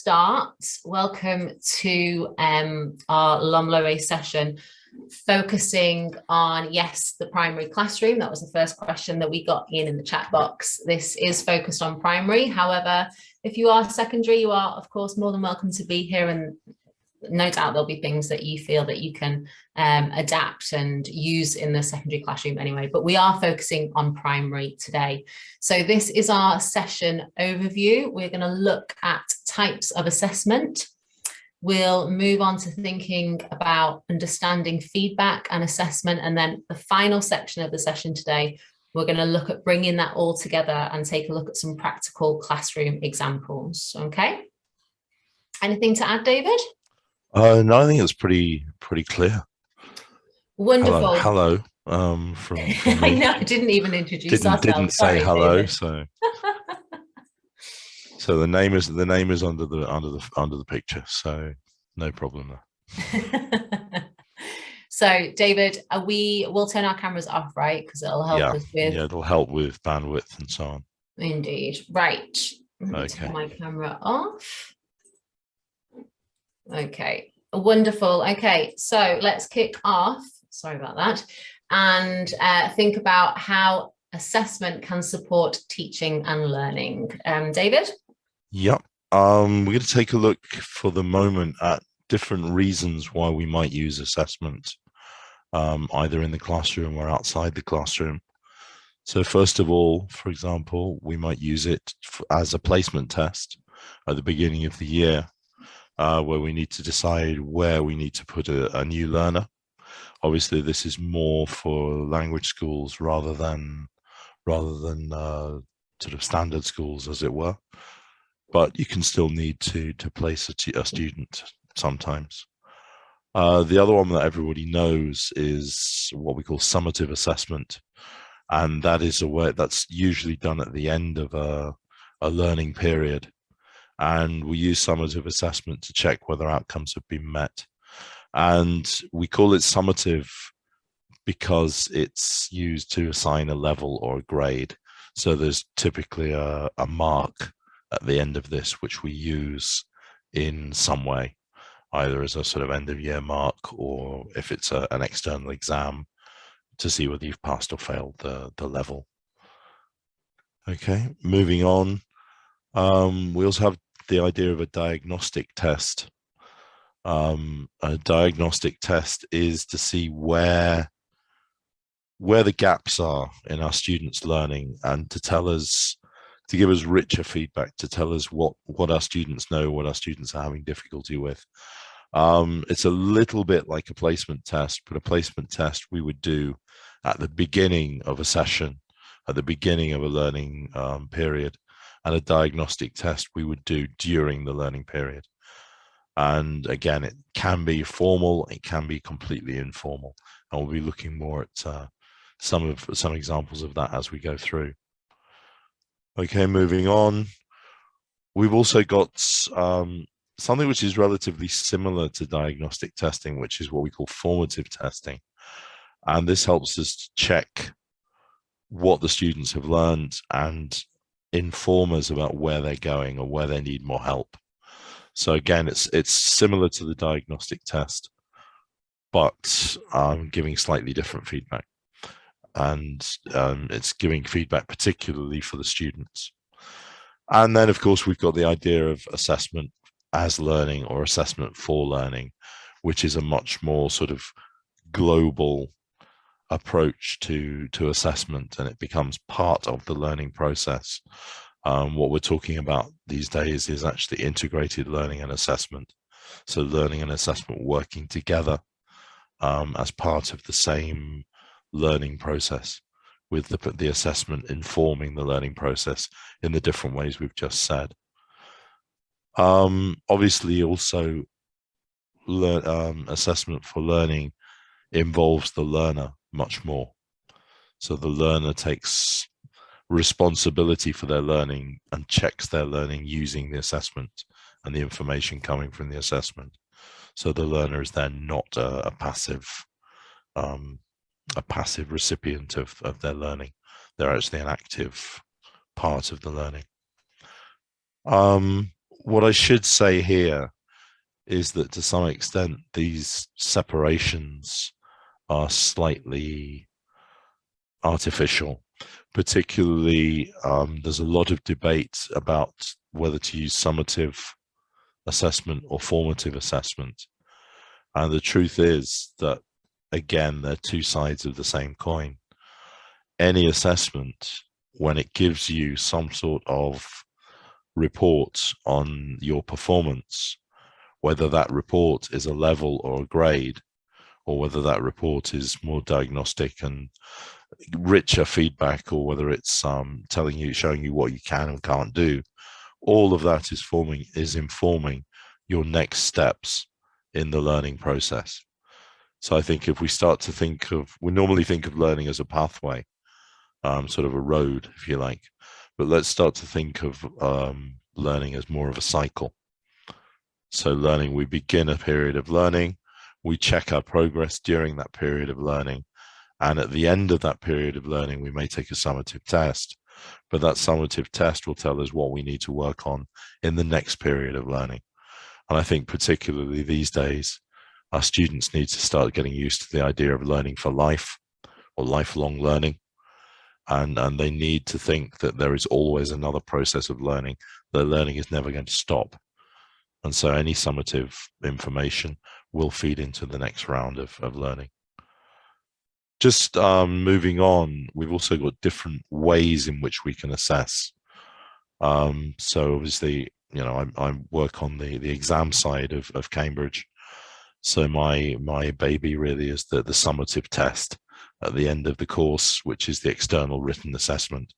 start. Welcome to our LOMLOE session, focusing on, yes, the primary classroom. That was the first question that we got in the chat box. This is focused on primary. However, if you are secondary, you are, of course, more than welcome to be here, and no doubt there'll be things that you feel that you can adapt and use in the secondary classroom anyway, but we are focusing on primary today. So this is our session overview. We're going to look at types of assessment. We'll move on to thinking about understanding feedback and assessment, and then the final section of the session today, we're going to look at bringing that all together and take a look at some practical classroom examples. Okay, anything to add, David? No, I think it's pretty clear. Wonderful. Hello. From I know, I didn't even introduce ourselves. Didn't say Sorry, hello, David. so the name is under the picture, so no problem there. So David, we'll turn our cameras off, right? Because it'll help us with. Yeah, it'll help with bandwidth and so on. Indeed. Right. Let me turn my camera off. Okay, wonderful. Okay, so let's kick off. Sorry about that. And think about how assessment can support teaching and learning. David? Yep. We're going to take a look for the moment at different reasons why we might use assessment, either in the classroom or outside the classroom. So first of all, for example, we might use it as a placement test at the beginning of the year. Where we need to decide where we need to put a new learner. Obviously, this is more for language schools rather than sort of standard schools, as it were. But you can still need to place a student sometimes. The other one that everybody knows is what we call summative assessment, and that is a way that's usually done at the end of a learning period. And we use summative assessment to check whether outcomes have been met. And we call it summative because it's used to assign a level or a grade. So there's typically a mark at the end of this, which we use in some way, either as a sort of end of year mark, or if it's an external exam to see whether you've passed or failed the level. Okay, moving on. We also have the idea of a diagnostic test. A diagnostic test is to see where the gaps are in our students' learning, and to give us richer feedback, to tell us what our students know, what our students are having difficulty with. It's a little bit like a placement test, but a placement test we would do at the beginning of a session, at the beginning of a learning period. And a diagnostic test we would do during the learning period. And again, it can be formal, it can be completely informal. And we'll be looking more at some examples of that as we go through. Okay, moving on. We've also got something which is relatively similar to diagnostic testing, which is what we call formative testing. And this helps us to check what the students have learned and inform us about where they're going or where they need more help. So again, it's similar to the diagnostic test, but giving slightly different feedback, and it's giving feedback particularly for the students. And then, of course, we've got the idea of assessment as learning or assessment for learning, which is a much more sort of global approach to assessment, and it becomes part of the learning process. What we're talking about these days is actually integrated learning and assessment. So learning and assessment working together as part of the same learning process, with the assessment informing the learning process in the different ways we've just said. Obviously, also assessment for learning involves the learner much more. So the learner takes responsibility for their learning and checks their learning using the assessment and the information coming from the assessment. So the learner is then not a passive recipient of their learning. They're actually an active part of the learning. what I should say here is that to some extent, these separations are slightly artificial. Particularly, there's a lot of debate about whether to use summative assessment or formative assessment. And the truth is that, again, they're two sides of the same coin. Any assessment, when it gives you some sort of report on your performance, whether that report is a level or a grade, or whether that report is more diagnostic and richer feedback, or whether it's telling you, showing you what you can and can't do, all of that is informing your next steps in the learning process. So I think if we start to think of, we normally think of learning as a pathway, sort of a road, if you like, but let's start to think of learning as more of a cycle. So learning, we begin a period of learning, we check our progress during that period of learning, and at the end of that period of learning, we may take a summative test, but that summative test will tell us what we need to work on in the next period of learning. And I think particularly these days, our students need to start getting used to the idea of learning for life or lifelong learning. And they need to think that there is always another process of learning. The learning is never going to stop. And so any summative information will feed into the next round of learning. Just moving on, we've also got different ways in which we can assess. So obviously, you know, I work on the exam side of Cambridge. So my baby really is the summative test at the end of the course, which is the external written assessment,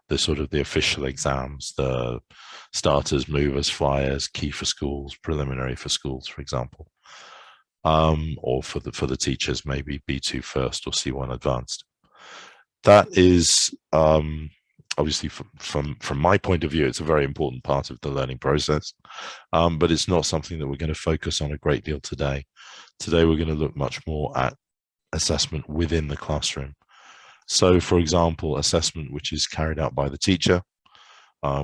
the sort of the official exams, the starters, movers, flyers, key for schools, preliminary for schools, for example, or for the teachers, maybe B2 first or C1 advanced. That is obviously from my point of view, it's a very important part of the learning process, but it's not something that we're going to focus on a great deal today. Today, we're going to look much more at assessment within the classroom. So, for example, assessment which is carried out by the teacher,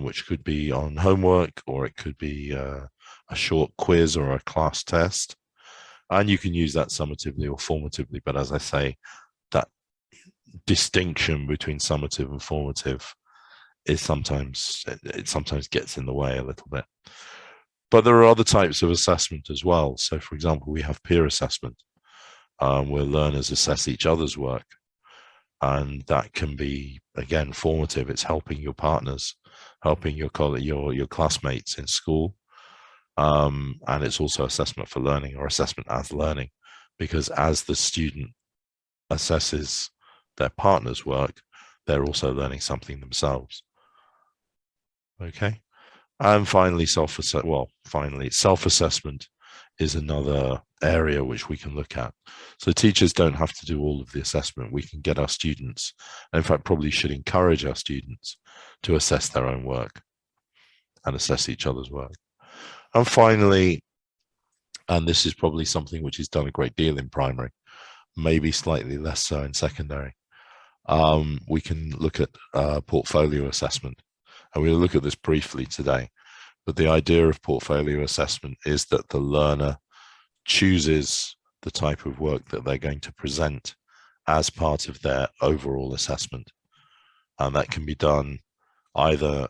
which could be on homework, or it could be a short quiz or a class test. And you can use that summatively or formatively, but as I say, that distinction between summative and formative is sometimes gets in the way a little bit. But there are other types of assessment as well. So, for example, we have peer assessment, where learners assess each other's work. And that can be, again, formative. It's helping your partners, helping your classmates in school. And it's also assessment for learning, or assessment as learning, because as the student assesses their partner's work, they're also learning something themselves. Okay. And finally, self-assessment is another area which we can look at. So teachers don't have to do all of the assessment. We can get our students, and in fact, probably should encourage our students to assess their own work and assess each other's work. And finally, and this is probably something which is done a great deal in primary, maybe slightly less so in secondary, we can look at portfolio assessment. And we'll look at this briefly today. But the idea of portfolio assessment is that the learner chooses the type of work that they're going to present as part of their overall assessment. And that can be done either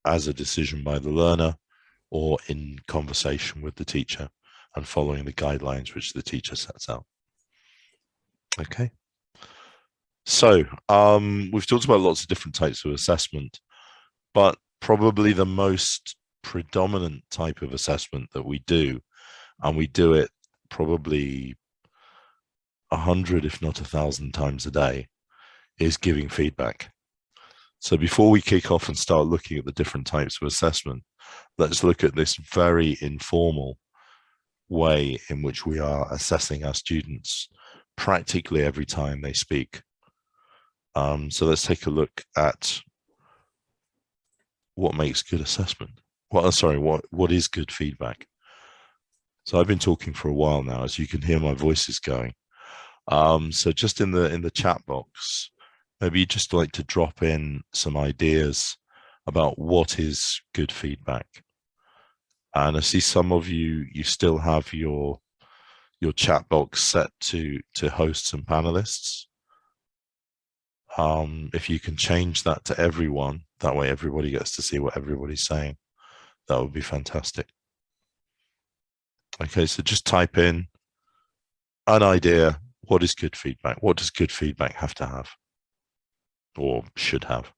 as a decision by the learner or in conversation with the teacher and following the guidelines which the teacher sets out. Okay. So we've talked about lots of different types of assessment, but probably the most predominant type of assessment that we do, and we do it probably 100, if not 1,000 times a day, is giving feedback. So before we kick off and start looking at the different types of assessment, let's look at this very informal way in which we are assessing our students practically every time they speak. So let's take a look at what makes good assessment. What is good feedback? So I've been talking for a while now, as you can hear my voice is going. So just in the chat box, maybe you'd just like to drop in some ideas about what is good feedback. And I see some of you, you still have your chat box set to hosts and panelists. If you can change that to everyone, that way everybody gets to see what everybody's saying. That would be fantastic. Okay, so just type in an idea. What is good feedback? What does good feedback have to have or should have?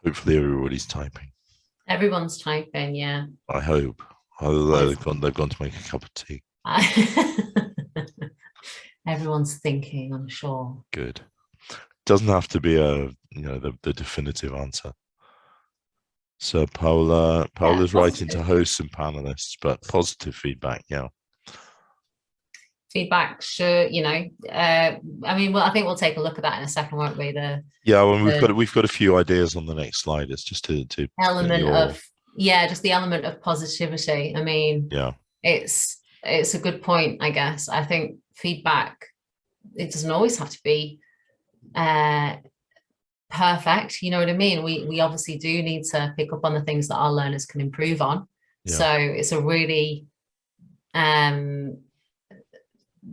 Hopefully everybody's typing. Everyone's typing, yeah. I hope. Although they've gone to make a cup of tea. Everyone's thinking, I'm sure. Good. Doesn't have to be the definitive answer. So Paula's writing to hosts and panelists, but positive feedback, yeah. Feedback, sure, I mean, well, I think we'll take a look at that in a second, won't we? We've got a few ideas on the next slide. It's just to element of just the element of positivity. I mean, yeah, it's a good point, I guess. I think feedback, it doesn't always have to be perfect, you know what I mean? We obviously do need to pick up on the things that our learners can improve on. Yeah. So it's a really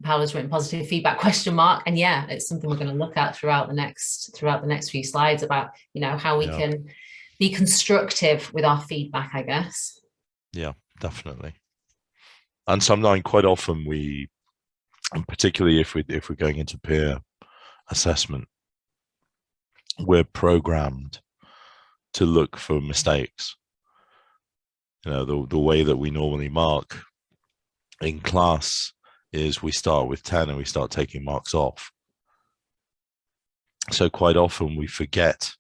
Paula's written positive feedback question mark, and yeah, it's something we're going to look at throughout the next few slides about how we can be constructive with our feedback, I guess. Yeah, definitely. And sometimes, quite often, and particularly if we're going into peer assessment, we're programmed to look for mistakes. The way that we normally mark in class is we start with 10 and we start taking marks off. So quite often we forget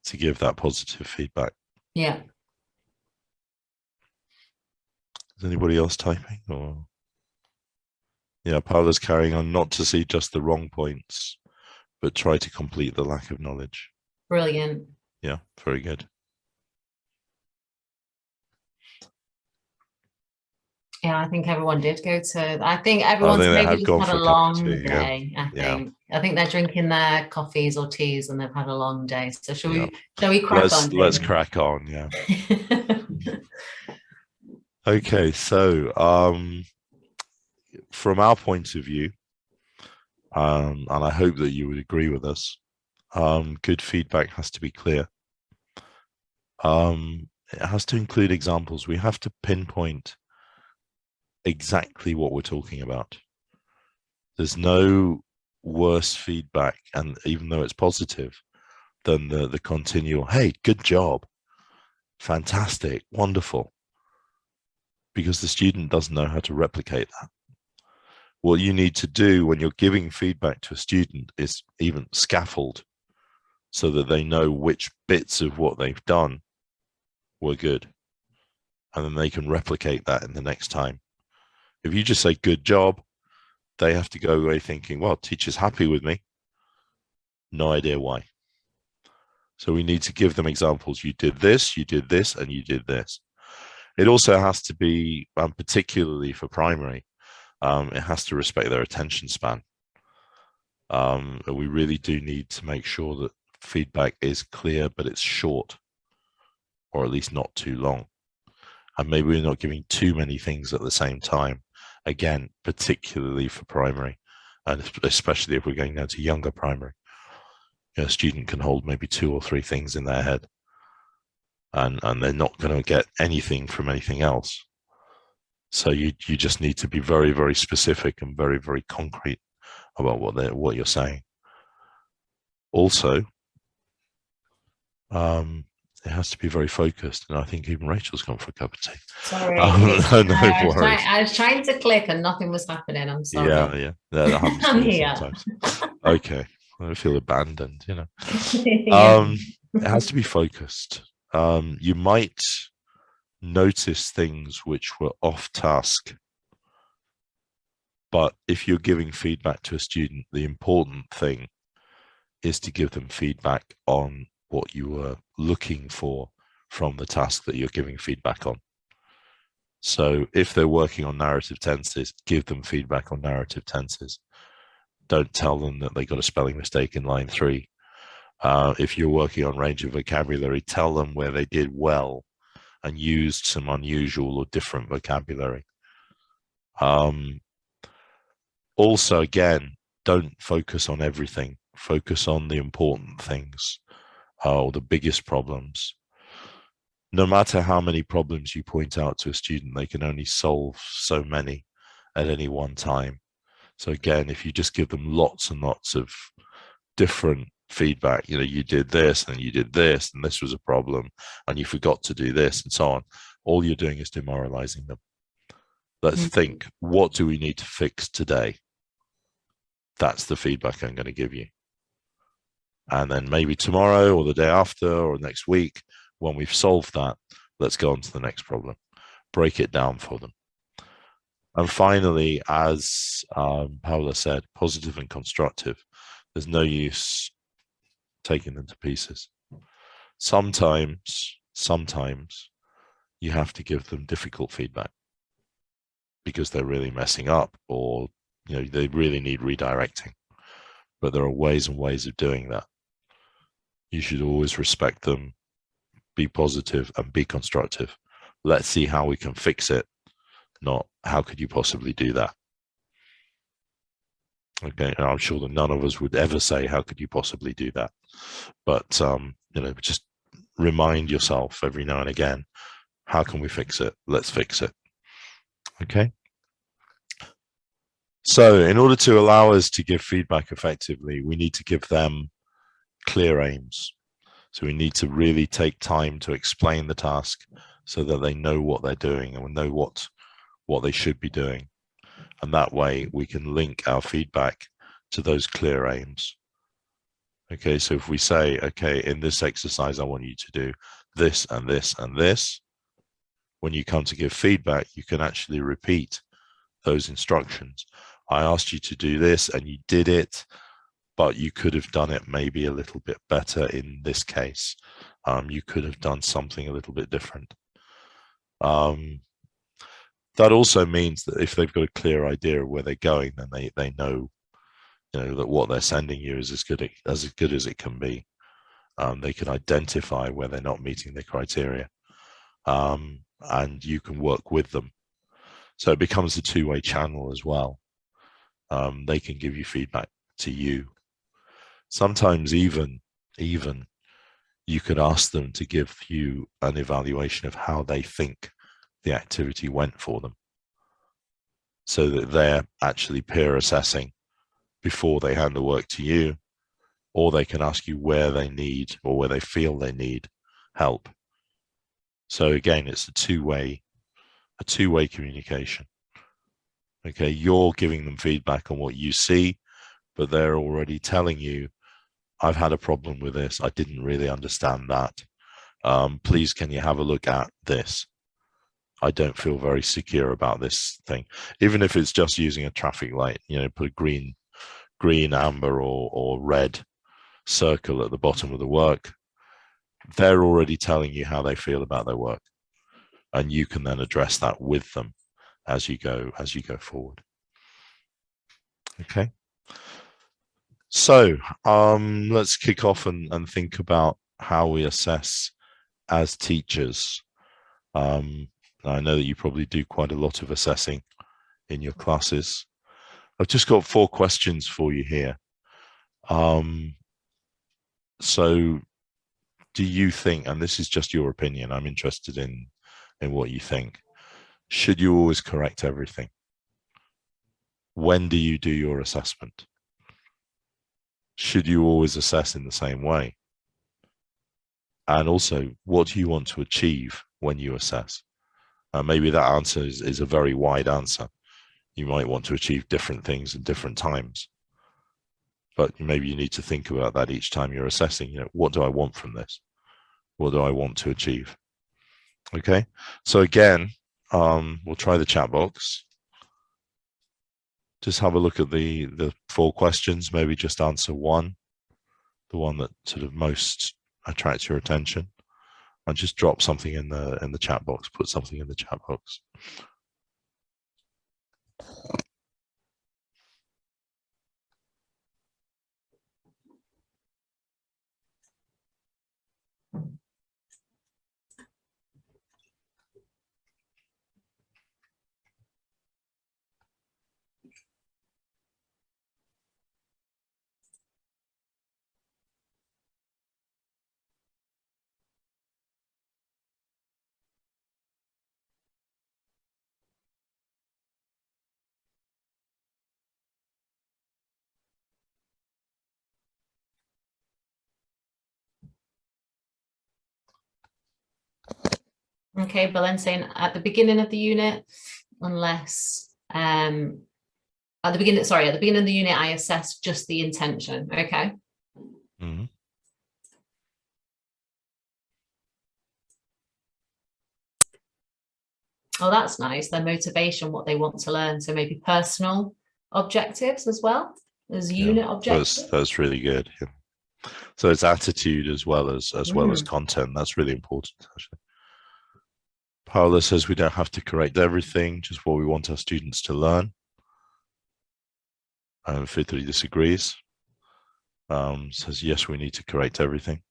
to give that positive feedback. Yeah. Is anybody else typing? Or yeah, Paula's carrying on, not to see just the wrong points, but try to complete the lack of knowledge. Brilliant. Yeah, very good. Yeah, I think everyone did go to. I think everyone's maybe just had a long day. Yeah. I think they're drinking their coffees or teas and they've had a long day. So shall we crack on? Let's crack on. Yeah. Okay, so from our point of view, and I hope that you would agree with us, good feedback has to be clear. It has to include examples. We have to pinpoint exactly what we're talking about. There's no worse feedback, and even though it's positive, than the continual, hey, good job, fantastic, wonderful, because the student doesn't know how to replicate that. What you need to do when you're giving feedback to a student is even scaffold so that they know which bits of what they've done were good, and then they can replicate that in the next time. If you just say good job, they have to go away thinking, well, teacher's happy with me. No idea why. So we need to give them examples. You did this, and you did this. It also has to be, particularly for primary, it has to respect their attention span. We really do need to make sure that feedback is clear, but it's short, or at least not too long. And maybe we're not giving too many things at the same time. Again, particularly for primary, and especially if we're going down to younger primary. A student can hold maybe 2 or 3 things in their head, and they're not going to get anything from anything else. So you just need to be very, very specific and very, very concrete about what you're saying. Also, it has to be very focused, and I think even Rachel's gone for a cup of tea. Sorry, no worries. I was trying to click and nothing was happening. I'm sorry. Yeah, that happens to me sometimes. Okay, I feel abandoned, Yeah. It has to be focused. You might notice things which were off task, but if you're giving feedback to a student, the important thing is to give them feedback on what you were looking for from the task that you're giving feedback on. So if they're working on narrative tenses, give them feedback on narrative tenses. Don't tell them that they got a spelling mistake in line 3. If you're working on range of vocabulary, tell them where they did well and used some unusual or different vocabulary. Also, again, don't focus on everything. Focus on the important things or the biggest problems. No matter how many problems you point out to a student, they can only solve so many at any one time. So again, if you just give them lots and lots of different feedback, you did this and you did this and this was a problem and you forgot to do this and so on, all you're doing is demoralizing them. Let's think, what do we need to fix today? That's the feedback I'm going to give you. And then maybe tomorrow or the day after or next week, when we've solved that, let's go on to the next problem. Break it down for them. And finally, as Paula said, positive and constructive. There's no use taking them to pieces. Sometimes you have to give them difficult feedback because they're really messing up, or they really need redirecting. But there are ways and ways of doing that. You should always respect them, be positive and be constructive. Let's see how we can fix it, not how could you possibly do that. Okay, and I'm sure that none of us would ever say, how could you possibly do that? But, just remind yourself every now and again, how can we fix it? Let's fix it. Okay. So in order to allow us to give feedback effectively, we need to give them clear aims. So we need to really take time to explain the task so that they know what they're doing and know what they should be doing. And that way we can link our feedback to those clear aims. Okay, so if we say, okay, in this exercise, I want you to do this and this and this, when you come to give feedback, you can actually repeat those instructions. I asked you to do this and you did it, but you could have done it maybe a little bit better in this case. You could have done something a little bit different. That also means that if they've got a clear idea of where they're going, then they know, that what they're sending you is as good as it can be. They can identify where they're not meeting the criteria, and you can work with them. So it becomes a two-way channel as well. They can give you feedback to you. Sometimes even you could ask them to give you an evaluation of how they think the activity went for them, so that they're actually peer assessing before they hand the work to you, or they can ask you where they need or where they feel they need help. So again, it's a two-way communication. Okay, you're giving them feedback on what you see, but they're already telling you, I've had a problem with this. I didn't really understand that. Please, can you have a look at this? I don't feel very secure about this thing. Even if it's just using a traffic light, put a green, amber, or red circle at the bottom of the work. They're already telling you how they feel about their work, and you can then address that with them as you go forward. Okay. So let's kick off and think about how we assess as teachers. I know that you probably do quite a lot of assessing in your classes. I've just got 4 questions for you here. So do you think, and this is just your opinion, I'm interested in what you think, should you always correct everything? When do you do your assessment? Should you always assess in the same way? And also, what do you want to achieve when you assess? Maybe that answer is a very wide answer. You might want to achieve different things at different times. But maybe you need to think about that each time you're assessing. What do I want from this? What do I want to achieve? Okay, so again, we'll try the chat box. Just have a look at the 4 questions. Maybe just answer one, the one that sort of most attracts your attention. And just drop something in the chat box, put something in the chat box. Okay, but then saying at the beginning of the unit, unless at the beginning of the unit, I assess just the intention. Okay. Mm-hmm. Oh, that's nice. Their motivation, what they want to learn. So maybe personal objectives as well as unit objectives. That's really good. Yeah. So it's attitude as well as content. That's really important, actually. Paula says we don't have to correct everything, just what we want our students to learn. And Fitri disagrees. Says yes, we need to correct everything.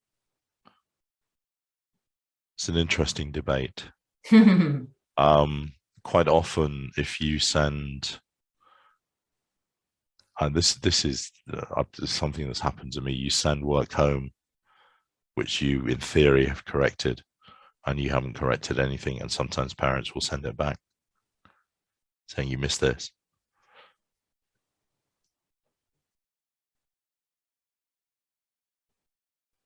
It's an interesting debate. Quite often, if you send, and this is something that's happened to me, you send work home, which you in theory have corrected, and you haven't corrected anything, and sometimes parents will send it back saying you missed this.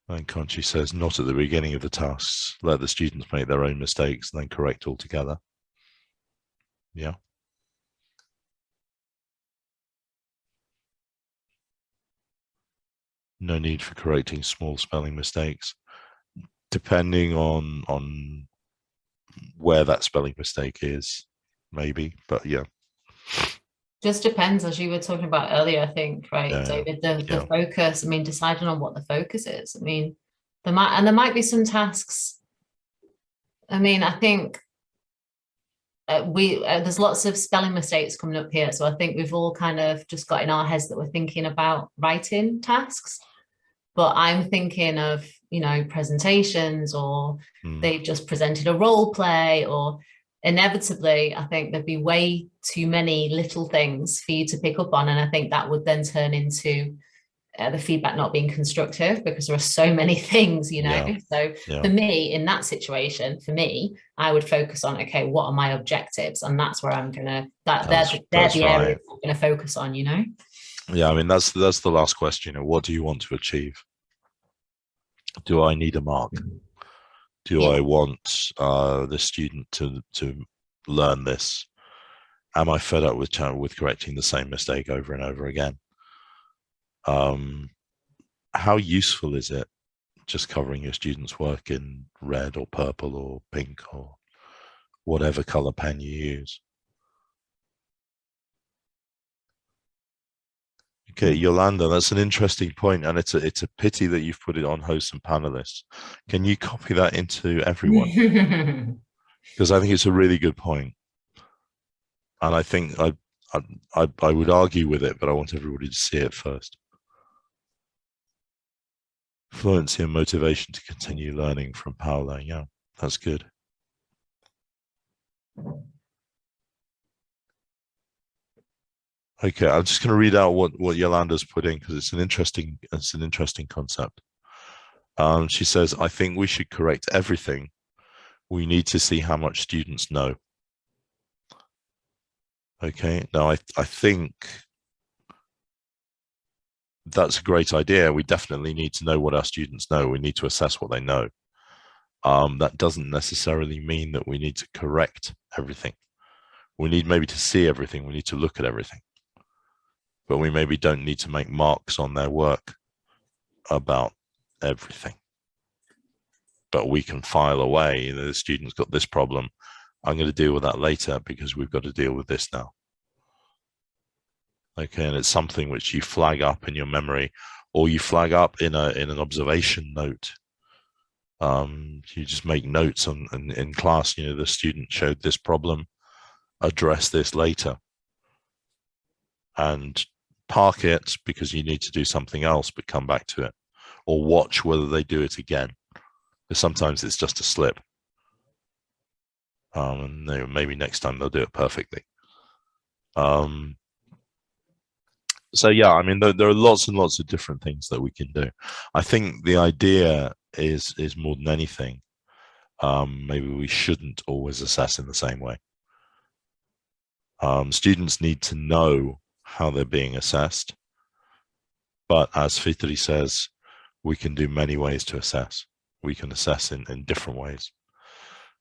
And Conchi says, not at the beginning of the tasks. Let the students make their own mistakes and then correct altogether. Yeah. No need for correcting small spelling mistakes, depending on where that spelling mistake is, maybe. But yeah. Just depends, as you were talking about earlier, I think, right, Yeah, David, the focus, I mean, deciding on what the focus is. I mean, there might be some tasks. I mean, I think there's lots of spelling mistakes coming up here. So I think we've all kind of just got in our heads that we're thinking about writing tasks. But I'm thinking of, presentations, or they've just presented a role play, or inevitably, I think there'd be way too many little things for you to pick up on. And I think that would then turn into the feedback not being constructive, because there are so many things, So for me, in that situation, I would focus on, okay, what are my objectives? And that's where I'm gonna, they're the areas I'm gonna focus on, Yeah, I mean, that's the last question. What do you want to achieve? Do I need a mark? Do I want the student to learn this? Am I fed up with correcting the same mistake over and over again? How useful is it just covering your students' work in red or purple or pink or whatever color pen you use? Okay, Yolanda, that's an interesting point, and it's a pity that you've put it on hosts and panelists. Can you copy that into everyone? Because I think it's a really good point, and I think I would argue with it, but I want everybody to see it first. Fluency and motivation to continue learning from Paula. Yeah, that's good. Okay, I'm just going to read out what Yolanda's put in, because it's an interesting concept. She says, I think we should correct everything. We need to see how much students know. Okay, now I think that's a great idea. We definitely need to know what our students know. We need to assess what they know. That doesn't necessarily mean that we need to correct everything. We need maybe to see everything. We need to look at everything. But we maybe don't need to make marks on their work about everything. But we can file away, the student's got this problem. I'm going to deal with that later because we've got to deal with this now. Okay, and it's something which you flag up in your memory, or you flag up in an observation note You just make notes in class, you know, the student showed this problem, address this later, and park it because you need to do something else, but come back to it, or watch whether they do it again, because sometimes it's just a slip. And maybe next time they'll do it perfectly. So yeah, I mean, there are lots and lots of different things that we can do. I think the idea is more than anything, maybe we shouldn't always assess in the same way. Students need to know how they're being assessed, but as Fitri says, we can do many ways to assess. We can assess in different ways.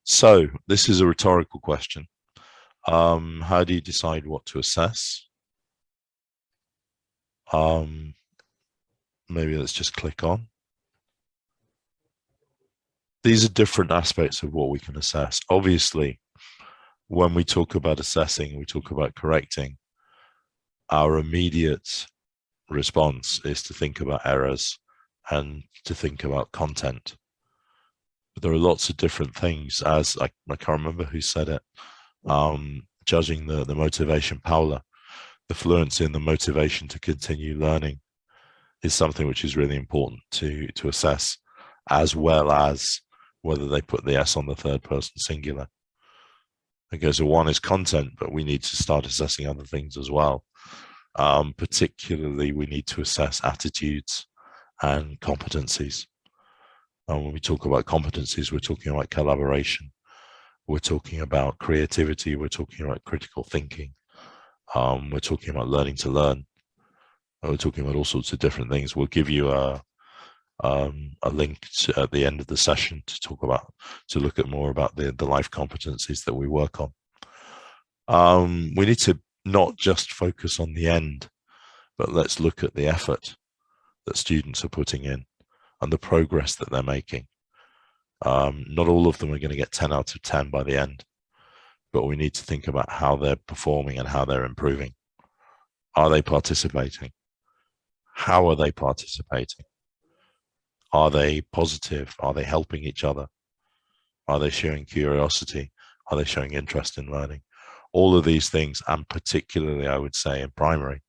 So this is a rhetorical question. How do you decide what to assess? Maybe let's just click on. These are different aspects of what we can assess. Obviously, when we talk about assessing, we talk about correcting. Our immediate response is to think about errors and to think about content. But there are lots of different things, as I can't remember who said it, judging the motivation, Paula, the fluency and the motivation to continue learning is something which is really important to assess, as well as whether they put the S on the third person singular. Okay, so one is content, but we need to start assessing other things as well. Particularly, we need to assess attitudes and competencies. And when we talk about competencies, we're talking about collaboration. We're talking about creativity. We're talking about critical thinking. We're talking about learning to learn. We're talking about all sorts of different things. We'll give you a link at the end of the session to look at more about the life competencies that we work on. We need to not just focus on the end, but let's look at the effort that students are putting in and the progress that they're making. Not all of them are going to get 10 out of 10 by the end, but we need to think about how they're performing and how they're improving. Are they participating? How are they participating? Are they positive? Are they helping each other? Are they showing curiosity? Are they showing interest in learning? All of these things, and particularly, I would say, in primary,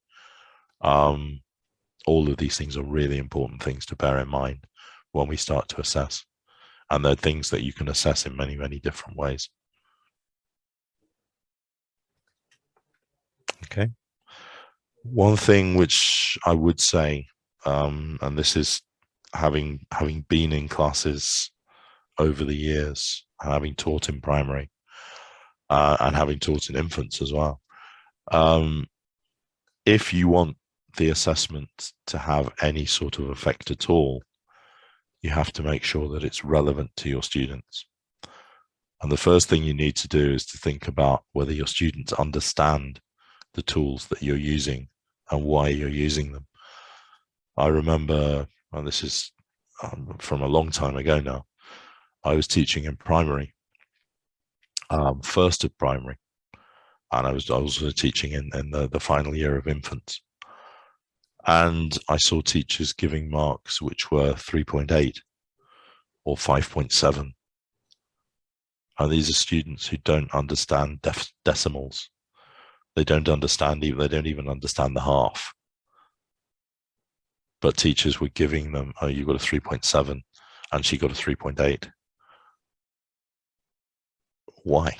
all of these things are really important things to bear in mind when we start to assess. And they're things that you can assess in many, many different ways. Okay. One thing which I would say, and this is having been in classes over the years, having taught in primary, and having taught in infants as well. If you want the assessment to have any sort of effect at all, you have to make sure that it's relevant to your students. And the first thing you need to do is to think about whether your students understand the tools that you're using and why you're using them. I remember, and this is from a long time ago now, I was teaching in primary, first of primary, and I was also teaching in the final year of infants. And I saw teachers giving marks which were 3.8 or 5.7. And these are students who don't understand decimals. They don't even understand the half. But teachers were giving them, oh, you got a 3.7 and she got a 3.8. Why?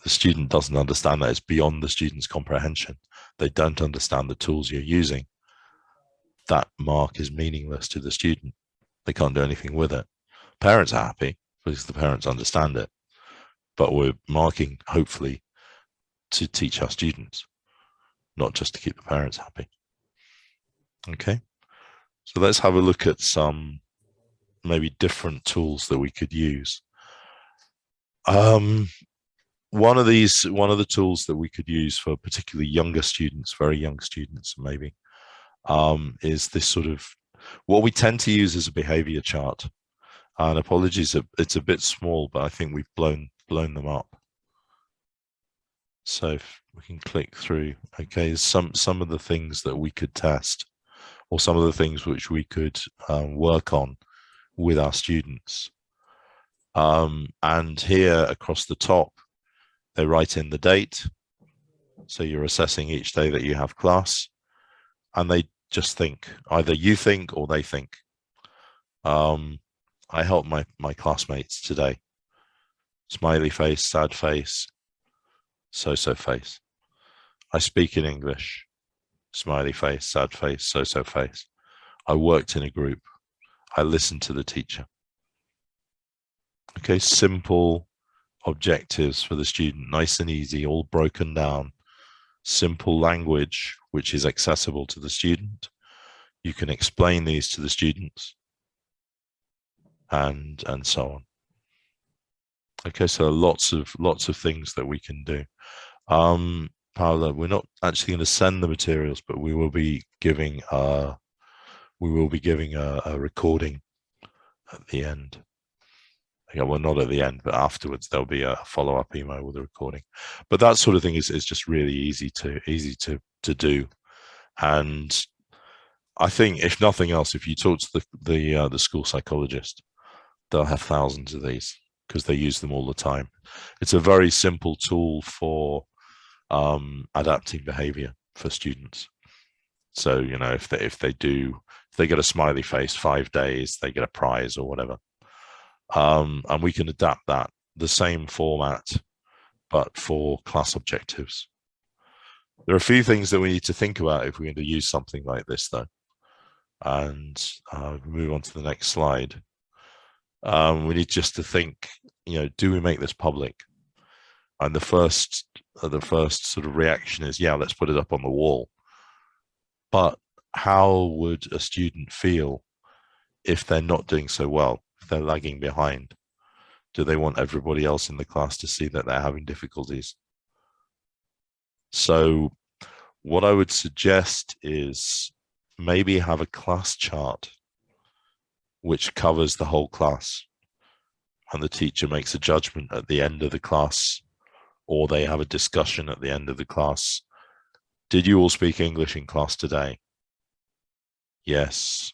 The student doesn't understand that. It's beyond the student's comprehension. They don't understand the tools you're using. That mark is meaningless to the student. They can't do anything with it. Parents are happy because the parents understand it. But we're marking, hopefully, to teach our students, not just to keep the parents happy. Okay, so let's have a look at some maybe different tools that we could use. One of the tools that we could use for particularly younger students, very young students maybe, is this sort of, what we tend to use as a behavior chart. And apologies, it's a bit small, but I think we've blown them up. So if we can click through, okay, some of the things that we could test, or some of the things which we could work on with our students. And here across the top, they write in the date. So you're assessing each day that you have class, and they just think, either you think or they think. I helped my classmates today. Smiley face, sad face, so-so face. I speak in English. Smiley face, sad face, so-so face. I worked in a group. I listened to the teacher. Okay, simple objectives for the student, nice and easy, all broken down. Simple language, which is accessible to the student. You can explain these to the students, and so on. Okay, so lots of things that we can do. Paola, we're not actually going to send the materials, but we will be giving a recording at the end. Yeah, well, not at the end, but afterwards there'll be a follow-up email with a recording. But that sort of thing is just really easy to do. And I think, if nothing else, if you talk to the school psychologist, they'll have thousands of these because they use them all the time. It's a very simple tool for adapting behavior for students. So, you know, if they get a smiley face 5 days, they get a prize or whatever. And we can adapt that, the same format, but for class objectives. There are a few things that we need to think about if we're going to use something like this, though. And move on to the next slide. We need just to think, you know, do we make this public? And the first sort of reaction is, yeah, let's put it up on the wall. But how would a student feel if they're not doing so well, if they're lagging behind? Do they want everybody else in the class to see that they're having difficulties? So what I would suggest is maybe have a class chart which covers the whole class, and the teacher makes a judgment at the end of the class, or they have a discussion at the end of the class. Did you all speak English in class today? Yes.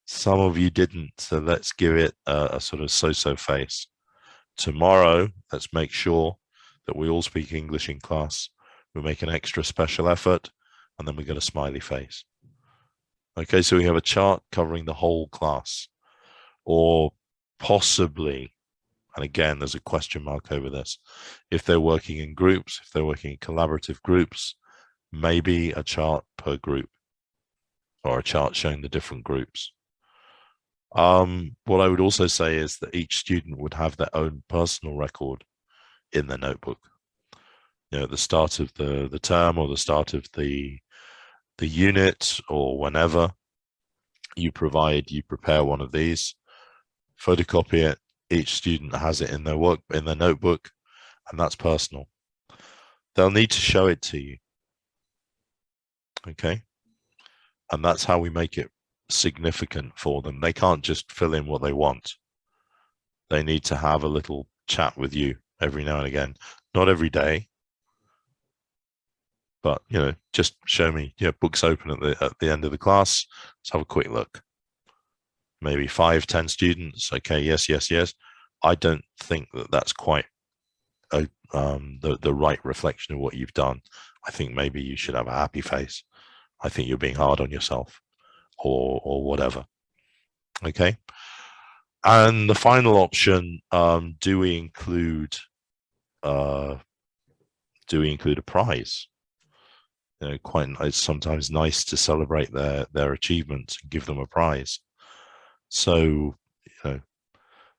Some of you didn't, so let's give it a sort of so-so face. Tomorrow, let's make sure that we all speak English in class. We'll make an extra special effort, and then we get a smiley face. Okay, so we have a chart covering the whole class. Or possibly, and again, there's a question mark over this, if they're working in groups, if they're working in collaborative groups, maybe a chart per group, or a chart showing the different groups. What I would also say is that each student would have their own personal record in their notebook. You know, at the start of the term, or the start of the unit, or whenever you prepare one of these, photocopy it. Each student has it in their notebook, and that's personal. They'll need to show it to you. Okay. And that's how we make it significant for them. They can't just fill in what they want. They need to have a little chat with you every now and again. Not every day, but, you know, just show me, you know, books open at the end of the class. Let's have a quick look. Maybe 5, 10 students. Okay, yes. I don't think that that's quite the right reflection of what you've done. I think maybe you should have a happy face. I think you're being hard on yourself, or whatever. Okay. And the final option, do we include a prize? You know, it's sometimes nice to celebrate their achievements and give them a prize. So, you know,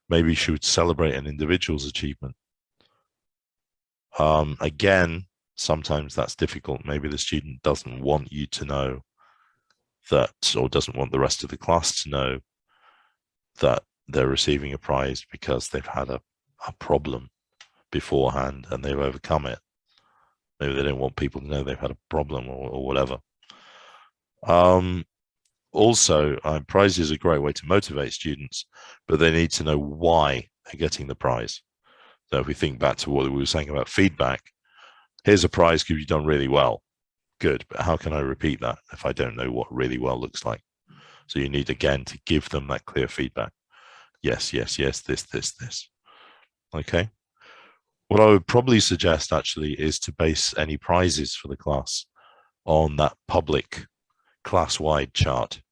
maybe you should celebrate an individual's achievement. Again, sometimes that's difficult. Maybe the student doesn't want you to know that, or doesn't want the rest of the class to know that they're receiving a prize because they've had a problem beforehand and they've overcome it. Maybe they don't want people to know they've had a problem, or whatever. Also, prizes are a great way to motivate students, but they need to know why they're getting the prize. So if we think back to what we were saying about feedback, here's a prize because you've done really well. Good, but how can I repeat that if I don't know what really well looks like? So you need, again, to give them that clear feedback. Yes, this. Okay. What I would probably suggest actually is to base any prizes for the class on that public class-wide chart.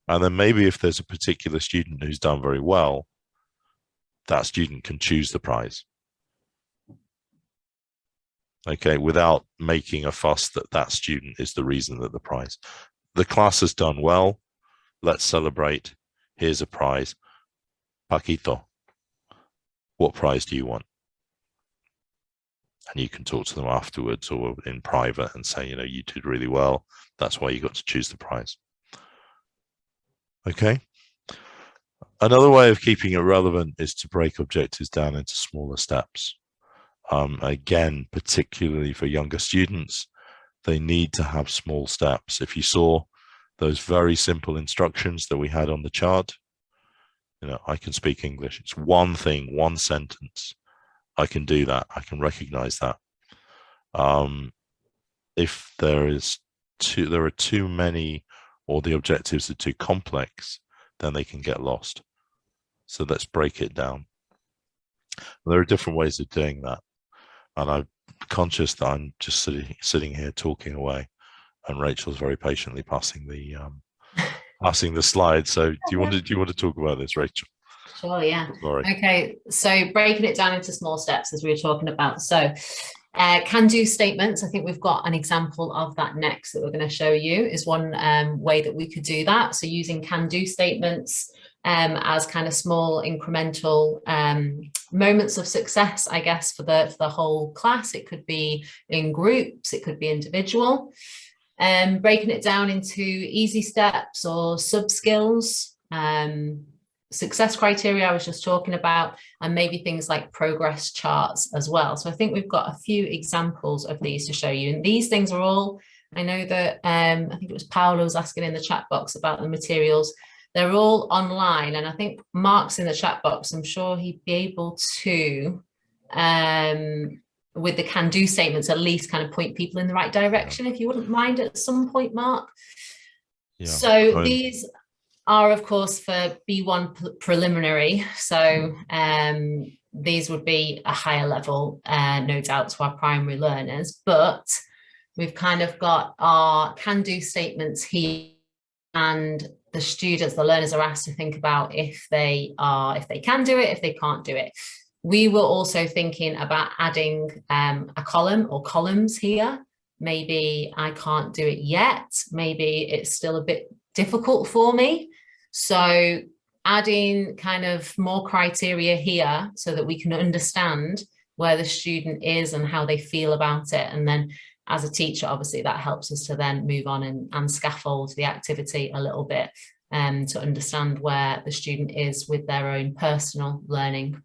And then maybe if there's a particular student who's done very well, that student can choose the prize. Okay, without making a fuss that that student is the reason that the prize. The class has done well. Let's celebrate. Here's a prize. Paquito, what prize do you want? And you can talk to them afterwards or in private and say, you did really well. That's why you got to choose the prize. Okay. Another way of keeping it relevant is to break objectives down into smaller steps. Again, particularly for younger students, they need to have small steps. If you saw those very simple instructions that we had on the chart, I can speak English. It's one thing, one sentence. I can do that. I can recognize that. If there are too many, or the objectives are too complex, then they can get lost. So let's break it down. There are different ways of doing that. And I'm conscious that I'm just sitting here talking away, and Rachel's very patiently passing the slide. So do you want to talk about this, Rachel? Sure, yeah. Sorry. Okay, so breaking it down into small steps, as we were talking about. So can-do statements, I think we've got an example of that next that we're going to show you, is one way that we could do that. So using can-do statements as kind of small incremental moments of success, I guess, for the whole class. It could be in groups, it could be individual. Breaking it down into easy steps or sub-skills, success criteria I was just talking about, and maybe things like progress charts as well. So I think we've got a few examples of these to show you. And these things are all, I know that I think it was Paolo was asking in the chat box about the materials. They're all online, and I think Mark's in the chat box. I'm sure he'd be able to, with the can-do statements, at least kind of point people in the right direction, if you wouldn't mind at some point, Mark. Yeah. So these are, of course, for B1 preliminary. So these would be a higher level, no doubt, to our primary learners. But we've kind of got our can-do statements here, and the students, the learners, are asked to think about if they can do it, if they can't do it. We were also thinking about adding a column or columns here. Maybe I can't do it yet. Maybe it's still a bit difficult for me. So adding kind of more criteria here so that we can understand where the student is and how they feel about it. And then as a teacher, obviously that helps us to then move on and scaffold the activity a little bit to understand where the student is with their own personal learning.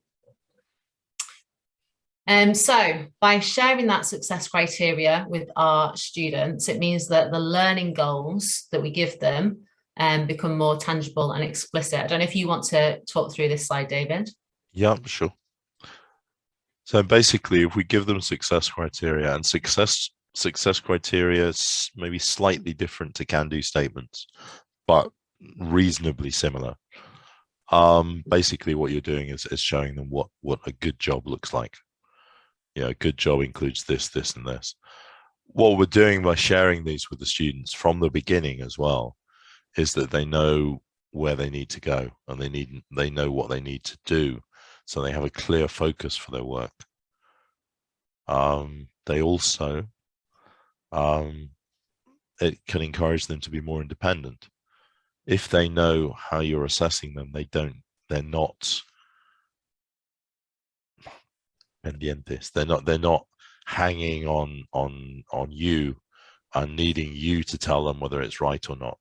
So by sharing that success criteria with our students, it means that the learning goals that we give them become more tangible and explicit. I don't know if you want to talk through this slide, David. Yeah, sure. So basically, if we give them success criteria, and success criteria is maybe slightly different to can-do statements, but reasonably similar. Basically what you're doing is showing them what a good job looks like. A good job includes this, this, and this. What we're doing by sharing these with the students from the beginning as well is that they know where they need to go, and they know what they need to do, so they have a clear focus for their work. They also it can encourage them to be more independent. If they know how you're assessing them, they're not pendientes. They're not hanging on you and needing you to tell them whether it's right or not.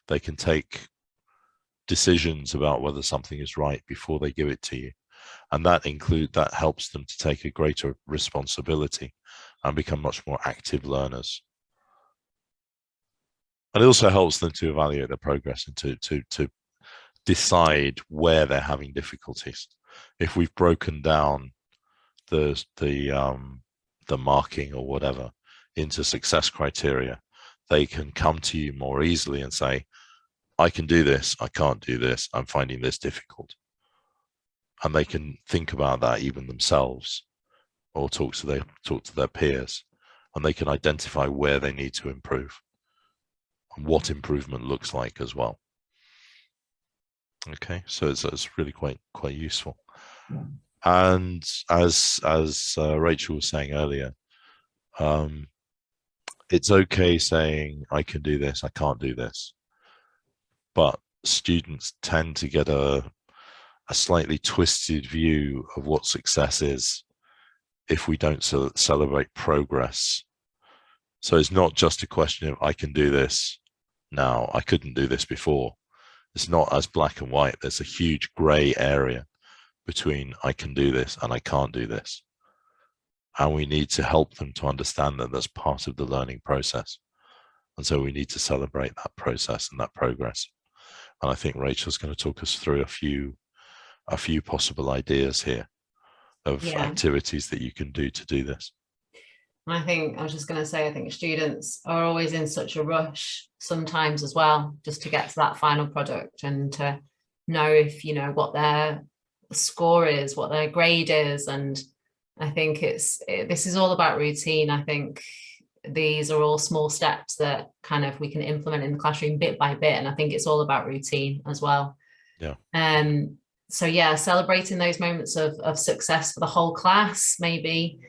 They can take decisions about whether something is right before they give it to you, and that helps them to take a greater responsibility and become much more active learners. And it also helps them to evaluate their progress and to decide where they're having difficulties. If we've broken down the marking or whatever into success criteria, they can come to you more easily and say, I can do this, I can't do this, I'm finding this difficult. and they can think about that even themselves, or talk to their peers, and they can identify where they need to improve and what improvement looks like as well. Okay, so it's really quite useful. And as Rachel was saying earlier, it's okay saying I can do this, I can't do this, but students tend to get a slightly twisted view of what success is if we don't celebrate progress. So it's not just a question of I can do this now, I couldn't do this before. It's not as black and white. There's a huge gray area between I can do this and I can't do this. And we need to help them to understand that that's part of the learning process. And so we need to celebrate that process and that progress. And I think Rachel's going to talk us through a few possible ideas here of activities that you can do to do this. I think I was just going to say, I think students are always in such a rush sometimes as well, just to get to that final product and to know if, you know, what their score is, what their grade is. And I think this is all about routine. I think these are all small steps that kind of we can implement in the classroom bit by bit. And I think it's all about routine as well. Yeah. So yeah, celebrating those moments of success for the whole class, maybe.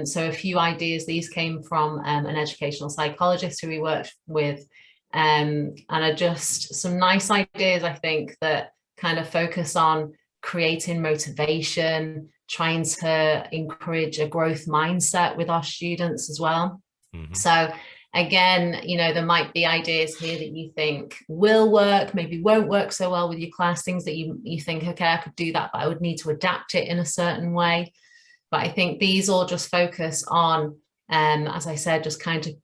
So a few ideas, these came from an educational psychologist who we worked with, and are just some nice ideas, I think, that kind of focus on creating motivation, trying to encourage a growth mindset with our students as well. Mm-hmm. So again, you know, there might be ideas here that you think will work, maybe won't work so well with your class, things that you think, okay, I could do that, but I would need to adapt it in a certain way. But I think these all just focus on, as I said, just kind of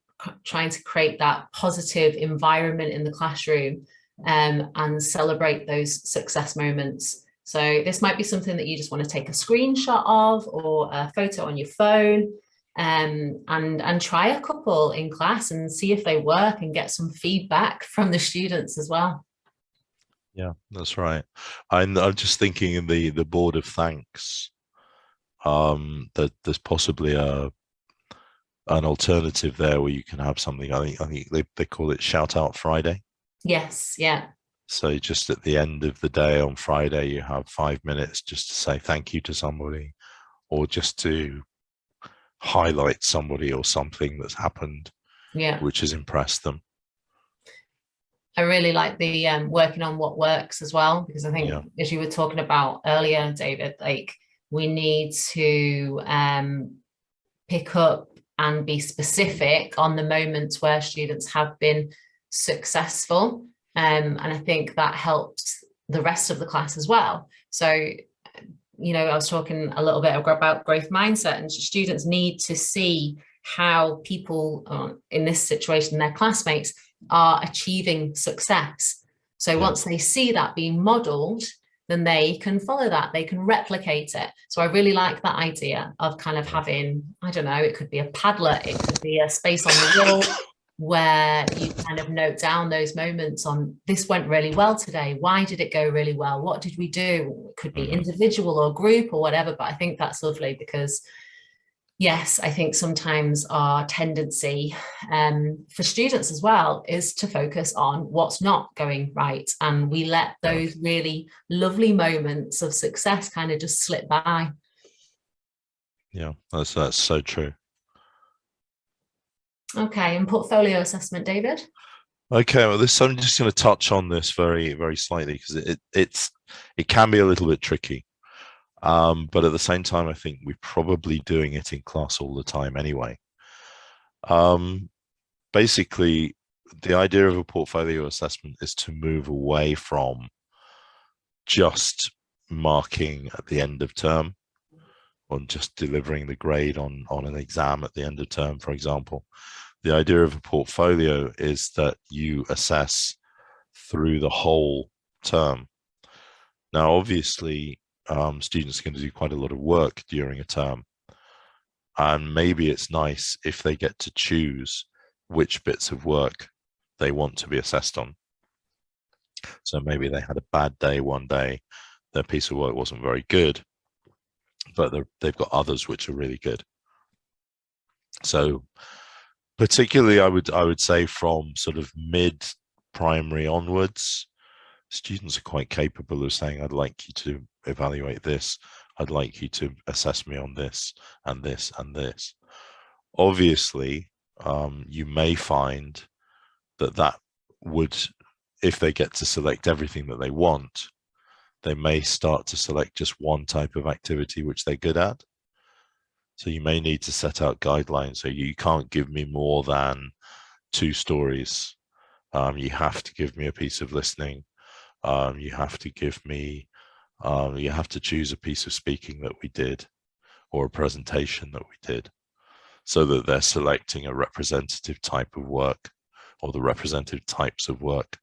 trying to create that positive environment in the classroom, and celebrate those success moments. So this might be something that you just want to take a screenshot of, or a photo on your phone, and try a couple in class and see if they work and get some feedback from the students as well. Yeah, that's right. I'm just thinking in the board of thanks, that there's possibly an alternative there where you can have something. I think they call it Shout Out Friday. Yes, yeah. So just at the end of the day on Friday, you have 5 minutes just to say thank you to somebody, or just to highlight somebody or something that's happened, which has impressed them. I really like the working on what works as well, because I think, as you were talking about earlier, David, like, we need to pick up and be specific on the moments where students have been successful. And I think that helps the rest of the class as well. So, you know, I was talking a little bit about growth mindset, and students need to see how people in this situation, their classmates, are achieving success. So once they see that being modeled, then they can follow that, they can replicate it. So I really like that idea of kind of having, I don't know, it could be a Padlet, it could be a space on the wall where you kind of note down those moments on, this went really well today, why did it go really well, what did we do? It could be individual or group or whatever, but I think that's lovely, because yes, I think sometimes our tendency for students as well is to focus on what's not going right, and we let those really lovely moments of success kind of just slip by. Yeah, that's so true. Okay, and portfolio assessment, David? Okay, well, I'm just going to touch on this very, very slightly, because it can be a little bit tricky. But at the same time, I think we're probably doing it in class all the time anyway. Basically, the idea of a portfolio assessment is to move away from just marking at the end of term, or just delivering the grade on an exam at the end of term, for example. The idea of a portfolio is that you assess through the whole term. Now, obviously, students are going to do quite a lot of work during a term, and maybe it's nice if they get to choose which bits of work they want to be assessed on. So maybe they had a bad day one day, their piece of work wasn't very good, but they've got others which are really good. So particularly, I would say from sort of mid-primary onwards, students are quite capable of saying, I'd like you to evaluate this. I'd like you to assess me on this and this and this. Obviously, you may find that would, if they get to select everything that they want, they may start to select just one type of activity which they're good at. So you may need to set out guidelines. So you can't give me more than 2 stories. You have to give me a piece of listening. You have to give me, you have to choose a piece of speaking that we did or a presentation that we did, so that they're selecting a representative type of work or the representative types of work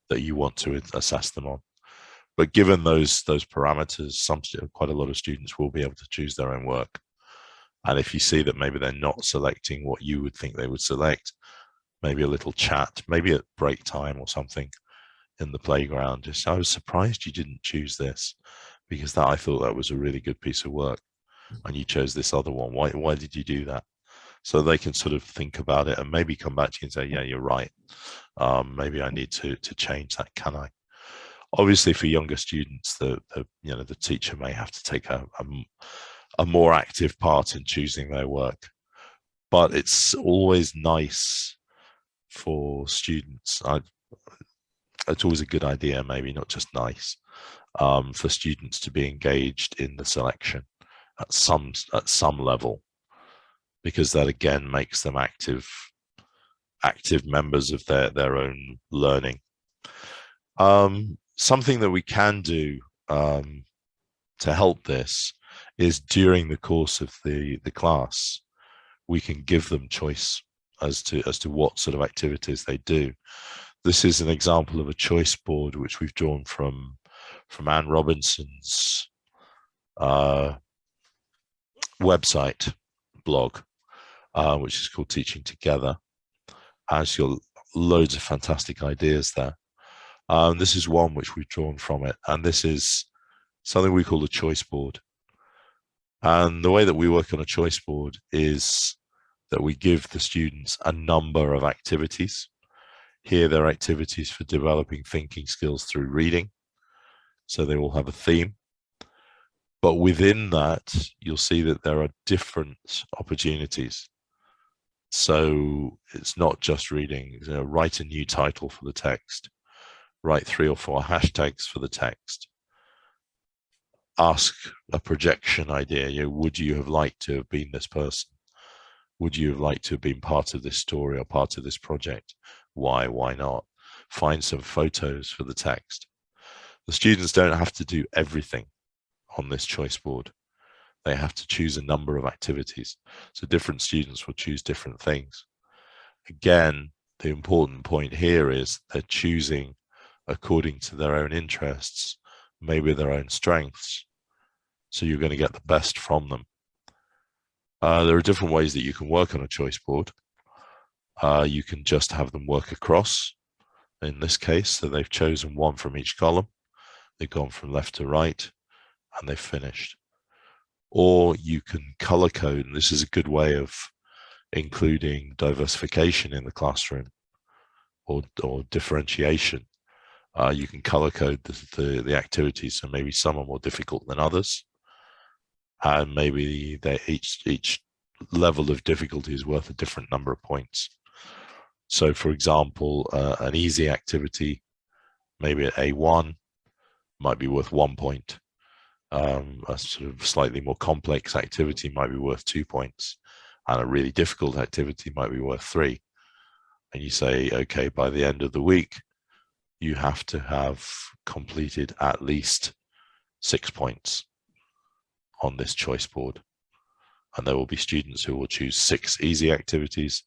that you want to assess them on. But given those parameters, quite a lot of students will be able to choose their own work. And if you see that maybe they're not selecting what you would think they would select, maybe a little chat, maybe at break time or something in the playground, just, I was surprised you didn't choose this, because I thought that was a really good piece of work and you chose this other one. Why did you do that? So they can sort of think about it and maybe come back to you and say, yeah, you're right. Maybe I need to change that, can I? Obviously, for younger students, the teacher may have to take a more active part in choosing their work. But it's always nice for students. It's always a good idea, maybe not just nice, for students to be engaged in the selection at some level, because that again makes them active members of their own learning. Something that we can do to help this is, during the course of the class, we can give them choice as to what sort of activities they do. This is an example of a choice board which we've drawn from Anne Robinson's website blog, which is called Teaching Together. Has got loads of fantastic ideas there. This is one which we've drawn from it, and this is something we call a choice board. And the way that we work on a choice board is that we give the students a number of activities. Here, they're activities for developing thinking skills through reading. So they all have a theme. But within that, you'll see that there are different opportunities. So it's not just reading. Write a new title for the text. Write 3 or 4 hashtags for the text. Ask a projection idea. Would you have liked to have been this person? Would you have liked to have been part of this story or part of this project? Why not? Find some photos for the text. The students don't have to do everything on this choice board. They have to choose a number of activities. So different students will choose different things. Again, the important point here is they're choosing according to their own interests, maybe their own strengths. So you're going to get the best from them. There are different ways that you can work on a choice board. You can just have them work across. In this case, so they've chosen one from each column. They've gone from left to right and they've finished. Or you can color code, and this is a good way of including diversification in the classroom, or differentiation. You can color code the activities, so maybe some are more difficult than others, and maybe each level of difficulty is worth a different number of points. So, for example, an easy activity, maybe at A1, might be worth 1 point. A sort of slightly more complex activity might be worth 2 points, and a really difficult activity might be worth 3. And you say, okay, by the end of the week, you have to have completed at least 6 points on this choice board. And there will be students who will choose 6 easy activities,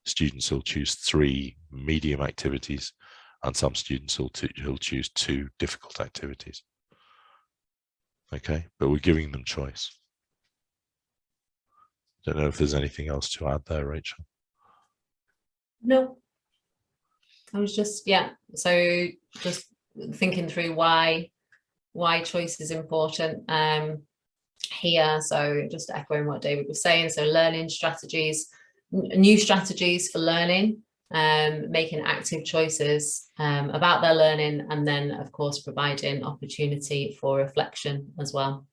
students who will choose 3 medium activities, and some students who'll choose 2 difficult activities. Okay, but we're giving them choice. Don't know if there's anything else to add there, Rachel. No, I was just, so just thinking through why why choice is important here. So just echoing what David was saying, so learning strategies, new strategies for learning, making active choices about their learning, and then of course providing opportunity for reflection as well.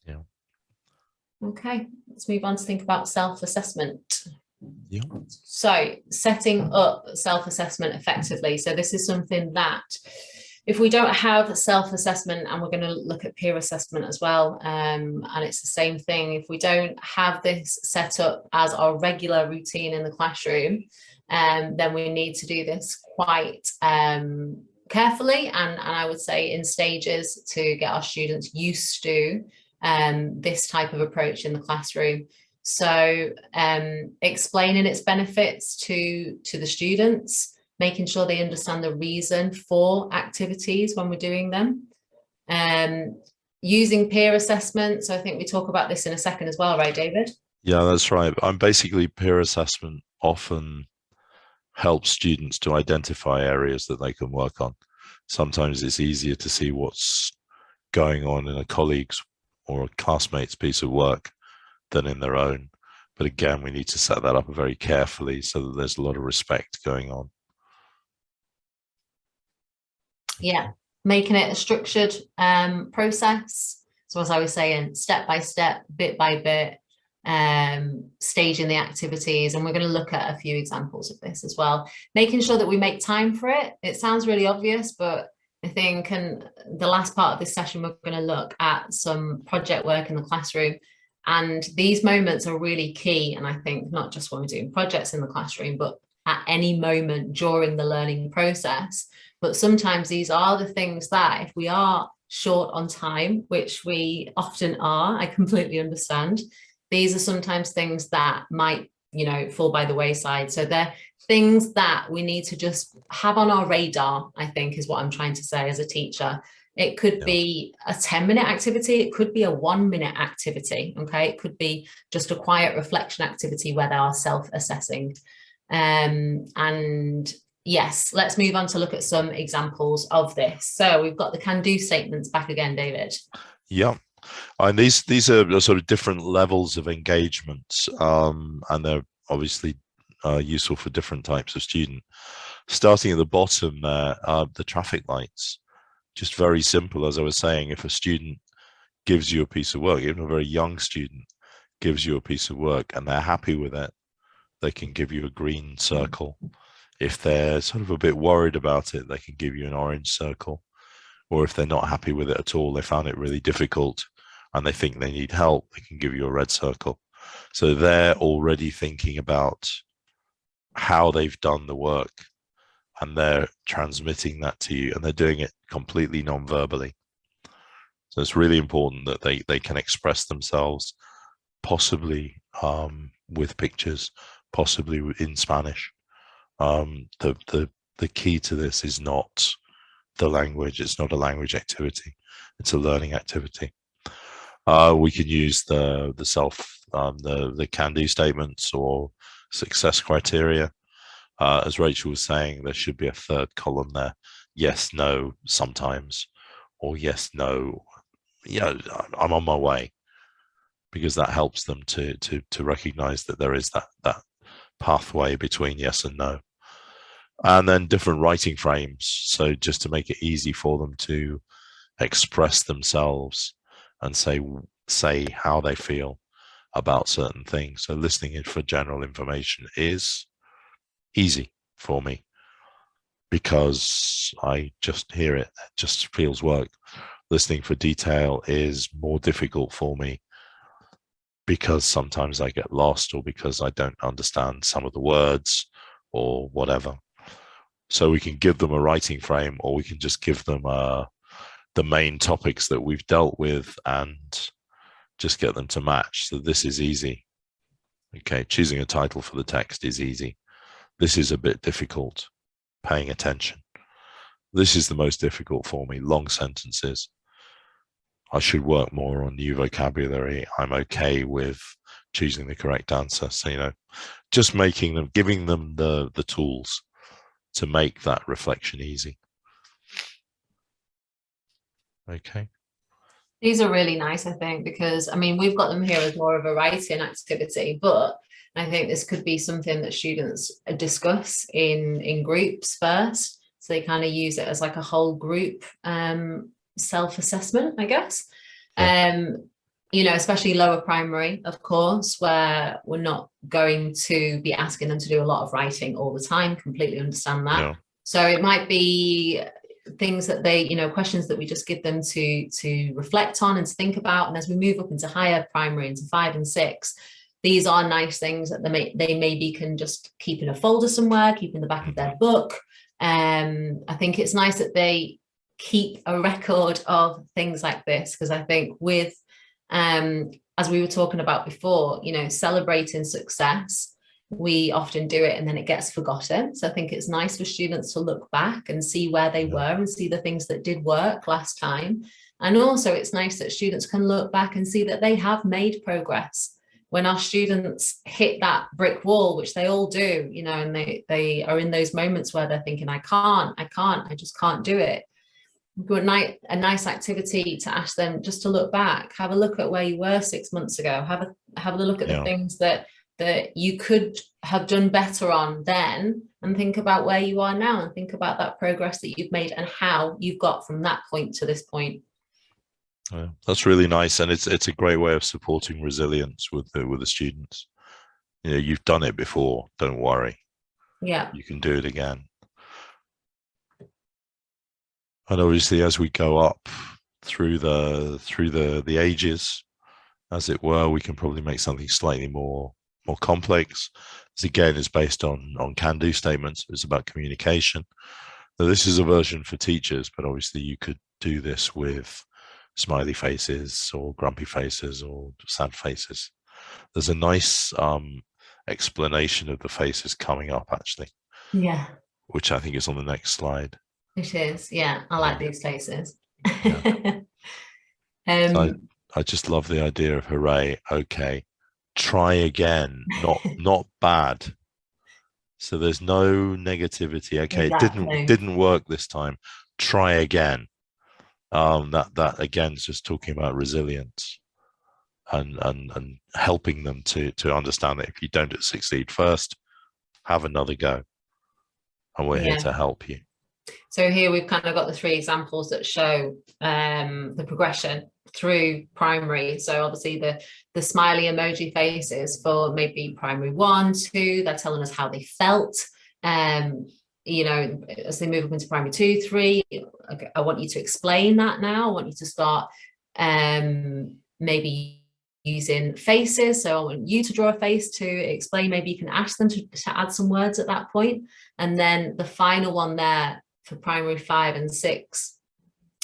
Yeah. Okay, let's move on to think about self-assessment. Yeah. So setting up self-assessment effectively. So this is something that if we don't have self-assessment, and we're going to look at peer assessment as well, and it's the same thing, if we don't have this set up as our regular routine in the classroom, then we need to do this quite carefully, and I would say in stages, to get our students used to this type of approach in the classroom. So explaining its benefits to the students, making sure they understand the reason for activities when we're doing them, using peer assessment. So I think we talk about this in a second as well, right, David? Yeah, that's right. I'm basically, peer assessment often helps students to identify areas that they can work on. Sometimes it's easier to see what's going on in a colleague's or a classmate's piece of work than in their own. But again, we need to set that up very carefully so that there's a lot of respect going on. Yeah, making it a structured process. So as I was saying, step by step, bit by bit, staging the activities, and we're going to look at a few examples of this as well. Making sure that we make time for it. It sounds really obvious, but I think in the last part of this session, we're going to look at some project work in the classroom. And these moments are really key. And I think not just when we're doing projects in the classroom, but at any moment during the learning process. But sometimes these are the things that if we are short on time, which we often are, I completely understand, these are sometimes things that might, you know, fall by the wayside. So they're things that we need to just have on our radar, I think, is what I'm trying to say as a teacher. It could be a 10-minute activity. It could be a 1-minute activity. Okay. It could be just a quiet reflection activity where they are self-assessing. And yes, let's move on to look at some examples of this. So we've got the can-do statements back again, David. Yeah. And these are sort of different levels of engagements, and they're obviously useful for different types of student. Starting at the bottom there, the traffic lights, just very simple. As I was saying, if a student gives you a piece of work, even a very young student gives you a piece of work and they're happy with it, they can give you a green circle. If they're sort of a bit worried about it, they can give you an orange circle. Or if they're not happy with it at all, they found it really difficult and they think they need help, they can give you a red circle. So they're already thinking about how they've done the work and they're transmitting that to you, and they're doing it completely non-verbally. So it's really important that they can express themselves, possibly with pictures, possibly in Spanish. The key to this is not the language. It's not a language activity. It's a learning activity. We can use the can-do statements or success criteria. As Rachel was saying, there should be a third column there. Yes, no, sometimes, or yes, no, yeah, I'm on my way, because that helps them to recognize that there is that pathway between yes and no. And then different writing frames. So just to make it easy for them to express themselves and say how they feel about certain things. So listening in for general information is easy for me because I just hear it. It just feels work. Listening for detail is more difficult for me because sometimes I get lost or because I don't understand some of the words or whatever. So we can give them a writing frame, or we can just give them the main topics that we've dealt with and just get them to match. So this is easy. Okay, choosing a title for the text is easy. This is a bit difficult, paying attention. This is the most difficult for me, long sentences. I should work more on new vocabulary. I'm okay with choosing the correct answer. So, you know, just making them, giving them the tools to make that reflection easy. Okay. These are really nice, I think, because I mean, we've got them here as more of a writing activity, but I think this could be something that students discuss in groups first. So they kind of use it as like a whole group self-assessment, I guess. Yeah. You know, especially lower primary, of course, where we're not going to be asking them to do a lot of writing all the time. Completely understand that. Yeah. So it might be things that they, you know, questions that we just give them to reflect on and to think about. And as we move up into higher primary, into 5 and 6, these are nice things that they maybe can just keep in a folder somewhere, keep in the back of their book. I think it's nice that they keep a record of things like this, because I think with as we were talking about before, you know, celebrating success, we often do it and then it gets forgotten. So I think it's nice for students to look back and see where they were and see the things that did work last time. And also it's nice that students can look back and see that they have made progress. When our students hit that brick wall, which they all do, you know, and they are in those moments where they're thinking, I just can't do it. A nice activity to ask them just to look back, have a look at where you were 6 months ago, have a look at the things that you could have done better on then, and think about where you are now and think about that progress that you've made and how you've got from that point to this point. Yeah, that's really nice, and it's a great way of supporting resilience with the students. You know, you've done it before, don't worry. Yeah. You can do it again. And obviously, as we go up through the ages, as it were, we can probably make something slightly more complex. This again is based on can-do statements. It's about communication. Now, this is a version for teachers, but obviously you could do this with smiley faces or grumpy faces or sad faces. There's a nice explanation of the faces coming up, actually. Yeah. Which I think is on the next slide. It is. Yeah. I like these faces. Yeah. So I just love the idea of hooray. Okay. Try again. Not bad. So there's no negativity. Okay, Exactly. it didn't work this time. Try again. That again is just talking about resilience and helping them to understand that if you don't succeed first, have another go. And we're here to help you. So here we've kind of got the 3 examples that show the progression through primary. So obviously the smiley emoji faces for maybe primary 1, 2, they're telling us how they felt. You know, as they move up into primary 2, 3, okay, I want you to explain that now. I want you to start maybe using faces. So I want you to draw a face to explain. Maybe you can ask them to add some words at that point. And then the final one there for primary 5 and 6,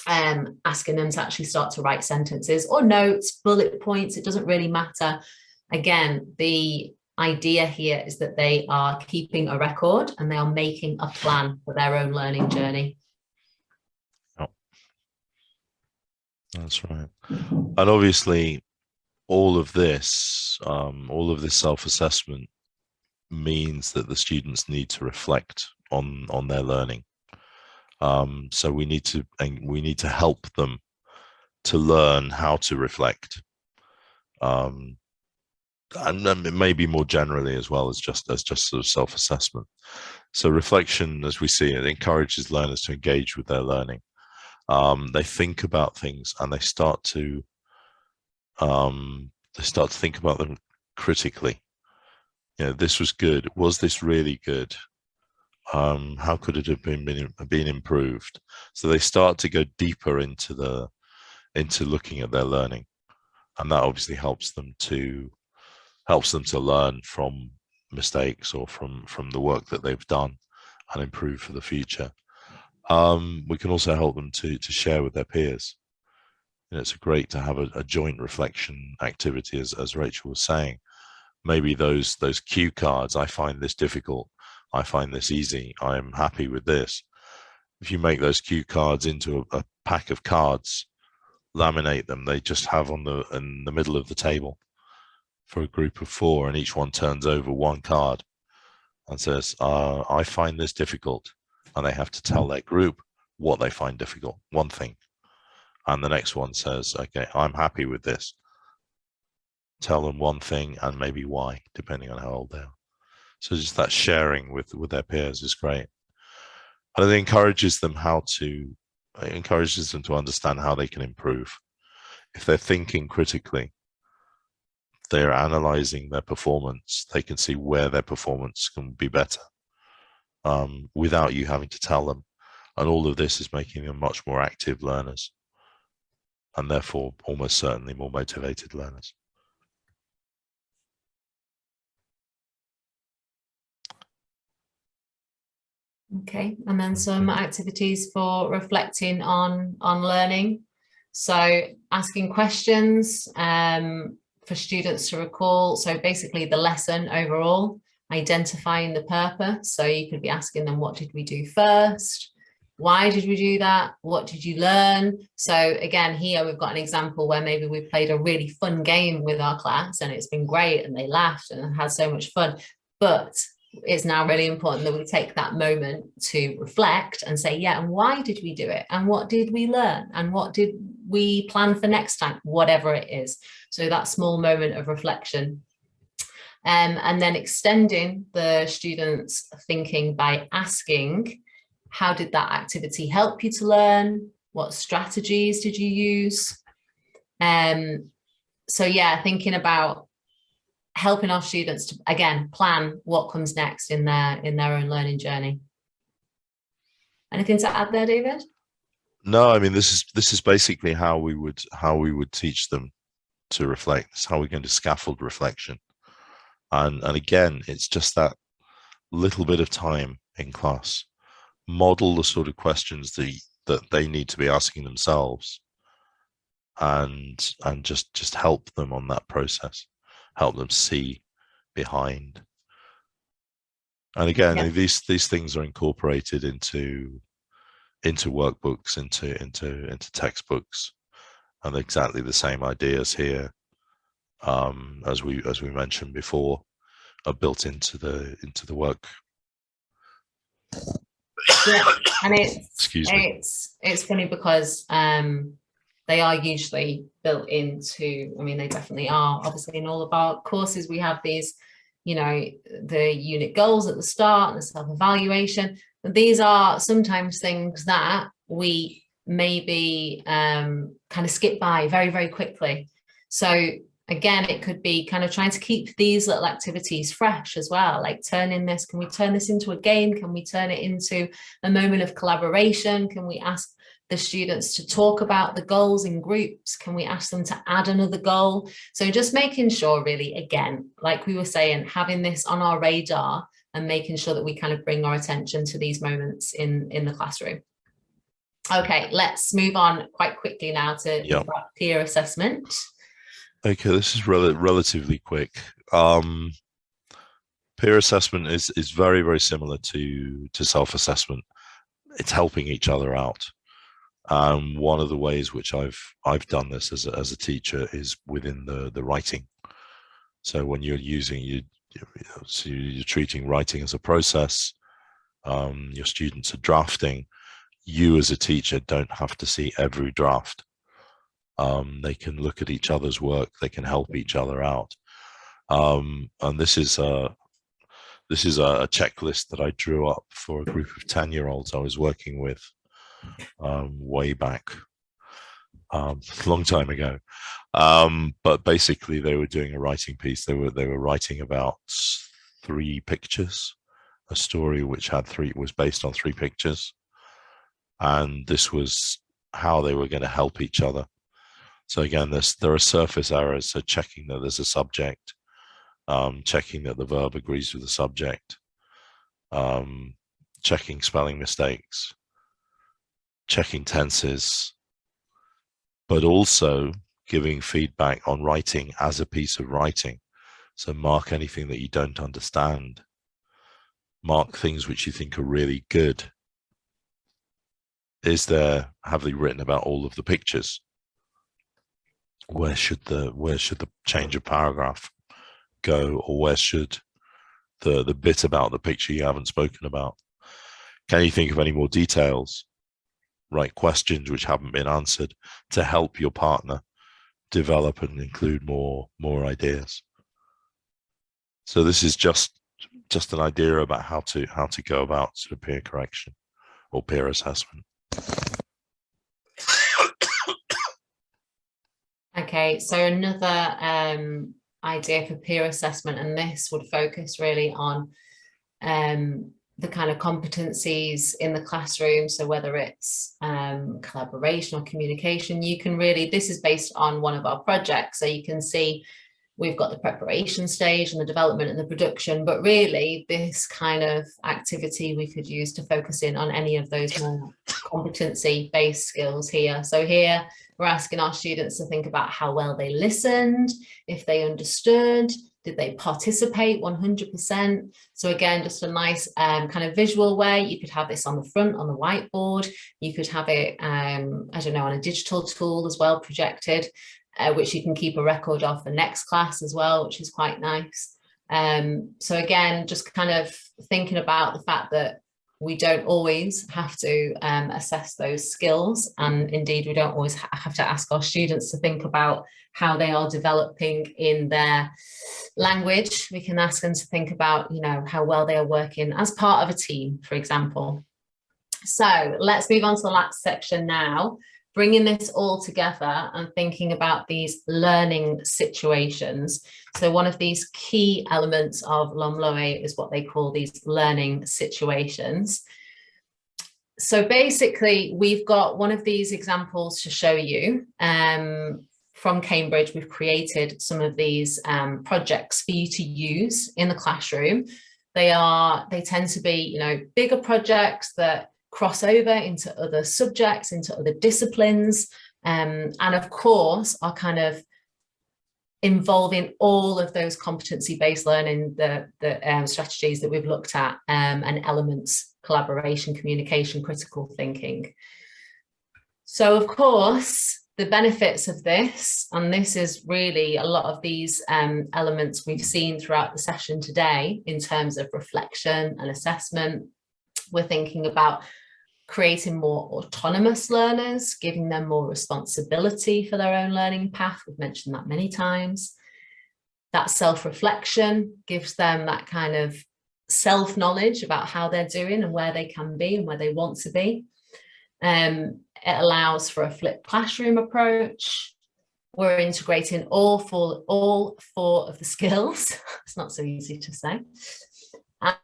asking them to actually start to write sentences or notes, bullet points. It doesn't really matter. Again, the idea here is that they are keeping a record and they are making a plan for their own learning journey. Oh, that's right. And obviously, all of this self-assessment means that the students need to reflect on their learning. So we need to help them to learn how to reflect, and maybe more generally as well as just sort of self-assessment. So reflection, as we see it, encourages learners to engage with their learning. They think about things and they start to think about them critically. You know, this was good. Was this really good? How could it have been improved? So they start to go deeper into looking at their learning, and that obviously helps them to learn from mistakes or from the work that they've done and improve for the future. We can also help them to share with their peers. And it's great to have a joint reflection activity, as Rachel was saying. Maybe those cue cards, I find this difficult, I find this easy, I'm happy with this. If you make those cue cards into a pack of cards, laminate them, they just have in the middle of the table for a group of 4, and each one turns over one card and says, I find this difficult. And they have to tell their group what they find difficult, one thing. and the next one says, okay, I'm happy with this. Tell them one thing and maybe why, depending on how old they are. So just that sharing with their peers is great. And it encourages them to understand how they can improve. If they're thinking critically, they're analyzing their performance, they can see where their performance can be better, without you having to tell them. And all of this is making them much more active learners, and therefore almost certainly more motivated learners. Okay, and then some activities for reflecting on learning. So asking questions for students to recall. So basically the lesson overall, identifying the purpose. So you could be asking them, what did we do first? Why did we do that? What did you learn? So again, here we've got an example where maybe we played a really fun game with our class and it's been great and they laughed and had so much fun. But it's now really important that we take that moment to reflect and say, yeah, and why did we do it? And what did we learn? And what did we plan for next time? Whatever it is. So that small moment of reflection. And then extending the students' thinking by asking, how did that activity help you to learn? What strategies did you use? So yeah, thinking about helping our students to, again, plan what comes next in their own learning journey. Anything to add there, David? No, I mean, this is basically how we would teach them to reflect. It's how we're going to scaffold reflection. And again, it's just that little bit of time in class. Model the sort of questions that they need to be asking themselves, and just help them on that process. Help them see behind. And again, yeah. these things are incorporated into workbooks, into textbooks, and exactly the same ideas here, as we mentioned before, are built into the work. Yeah, and it's funny because they are usually built into, I mean, they definitely are. Obviously, in all of our courses, we have these, you know, the unit goals at the start and the self-evaluation. But these are sometimes things that we maybe kind of skip by very, very quickly. So again, it could be kind of trying to keep these little activities fresh as well, like can we turn this into a game? Can we turn it into a moment of collaboration? Can we ask the students to talk about the goals in groups? Can we ask them to add another goal? So just making sure, really, again, like we were saying, having this on our radar and making sure that we kind of bring our attention to these moments in the classroom. Okay, let's move on quite quickly now to peer assessment. Okay, this is relatively quick. Peer assessment is very, very similar to self-assessment. It's helping each other out. One of the ways which I've done this as a teacher is within the writing. So when you're treating writing as a process, your students are drafting. You as a teacher don't have to see every draft. They can look at each other's work. They can help each other out. And this is a checklist that I drew up for a group of 10-year-olds I was working with way back, a long time ago. But basically, they were doing a writing piece. They were writing about 3 pictures, a story which was based on 3 pictures, and this was how they were going to help each other. So again, there are surface errors, so checking that there's a subject, checking that the verb agrees with the subject, checking spelling mistakes, checking tenses, but also giving feedback on writing as a piece of writing. So mark anything that you don't understand. Mark things which you think are really good. Have they written about all of the pictures? Where should the change of paragraph go, or where should the bit about the picture you haven't spoken about? Can you think of any more details? right questions which haven't been answered to help your partner develop and include more ideas. So this is just an idea about how to go about sort of peer correction or peer assessment. Okay, so another idea for peer assessment, and this would focus really on the kind of competencies in the classroom. So whether it's collaboration or communication, you can really, this is based on one of our projects. So you can see we've got the preparation stage and the development and the production, but really this kind of activity we could use to focus in on any of those more competency-based skills here. So here we're asking our students to think about how well they listened, if they understood, did they participate 100%? So again, just a nice kind of visual way. You could have this on the front, on the whiteboard. You could have it, I don't know, on a digital tool as well, projected, which you can keep a record of for next class as well, which is quite nice. So again, just kind of thinking about the fact that we don't always have to assess those skills, and indeed we don't always have to ask our students to think about how they are developing in their language. We can ask them to think about, you know, how well they are working as part of a team, for example. So let's move on to the last section now, bringing this all together and thinking about these learning situations. So one of these key elements of LOMLOE is what they call these learning situations. So basically, we've got one of these examples to show you. From Cambridge, we've created some of these projects for you to use in the classroom. They tend to be, you know, bigger projects that cross over into other subjects, into other disciplines, and of course are kind of involving all of those competency-based learning, the strategies that we've looked at, and elements, collaboration, communication, critical thinking. So of course, the benefits of this, and this is really a lot of these elements we've seen throughout the session today in terms of reflection and assessment. We're thinking about creating more autonomous learners, giving them more responsibility for their own learning path. We've mentioned that many times. That self-reflection gives them that kind of self-knowledge about how they're doing and where they can be and where they want to be. It allows for a flipped classroom approach. We're integrating all four of the skills. It's not so easy to say.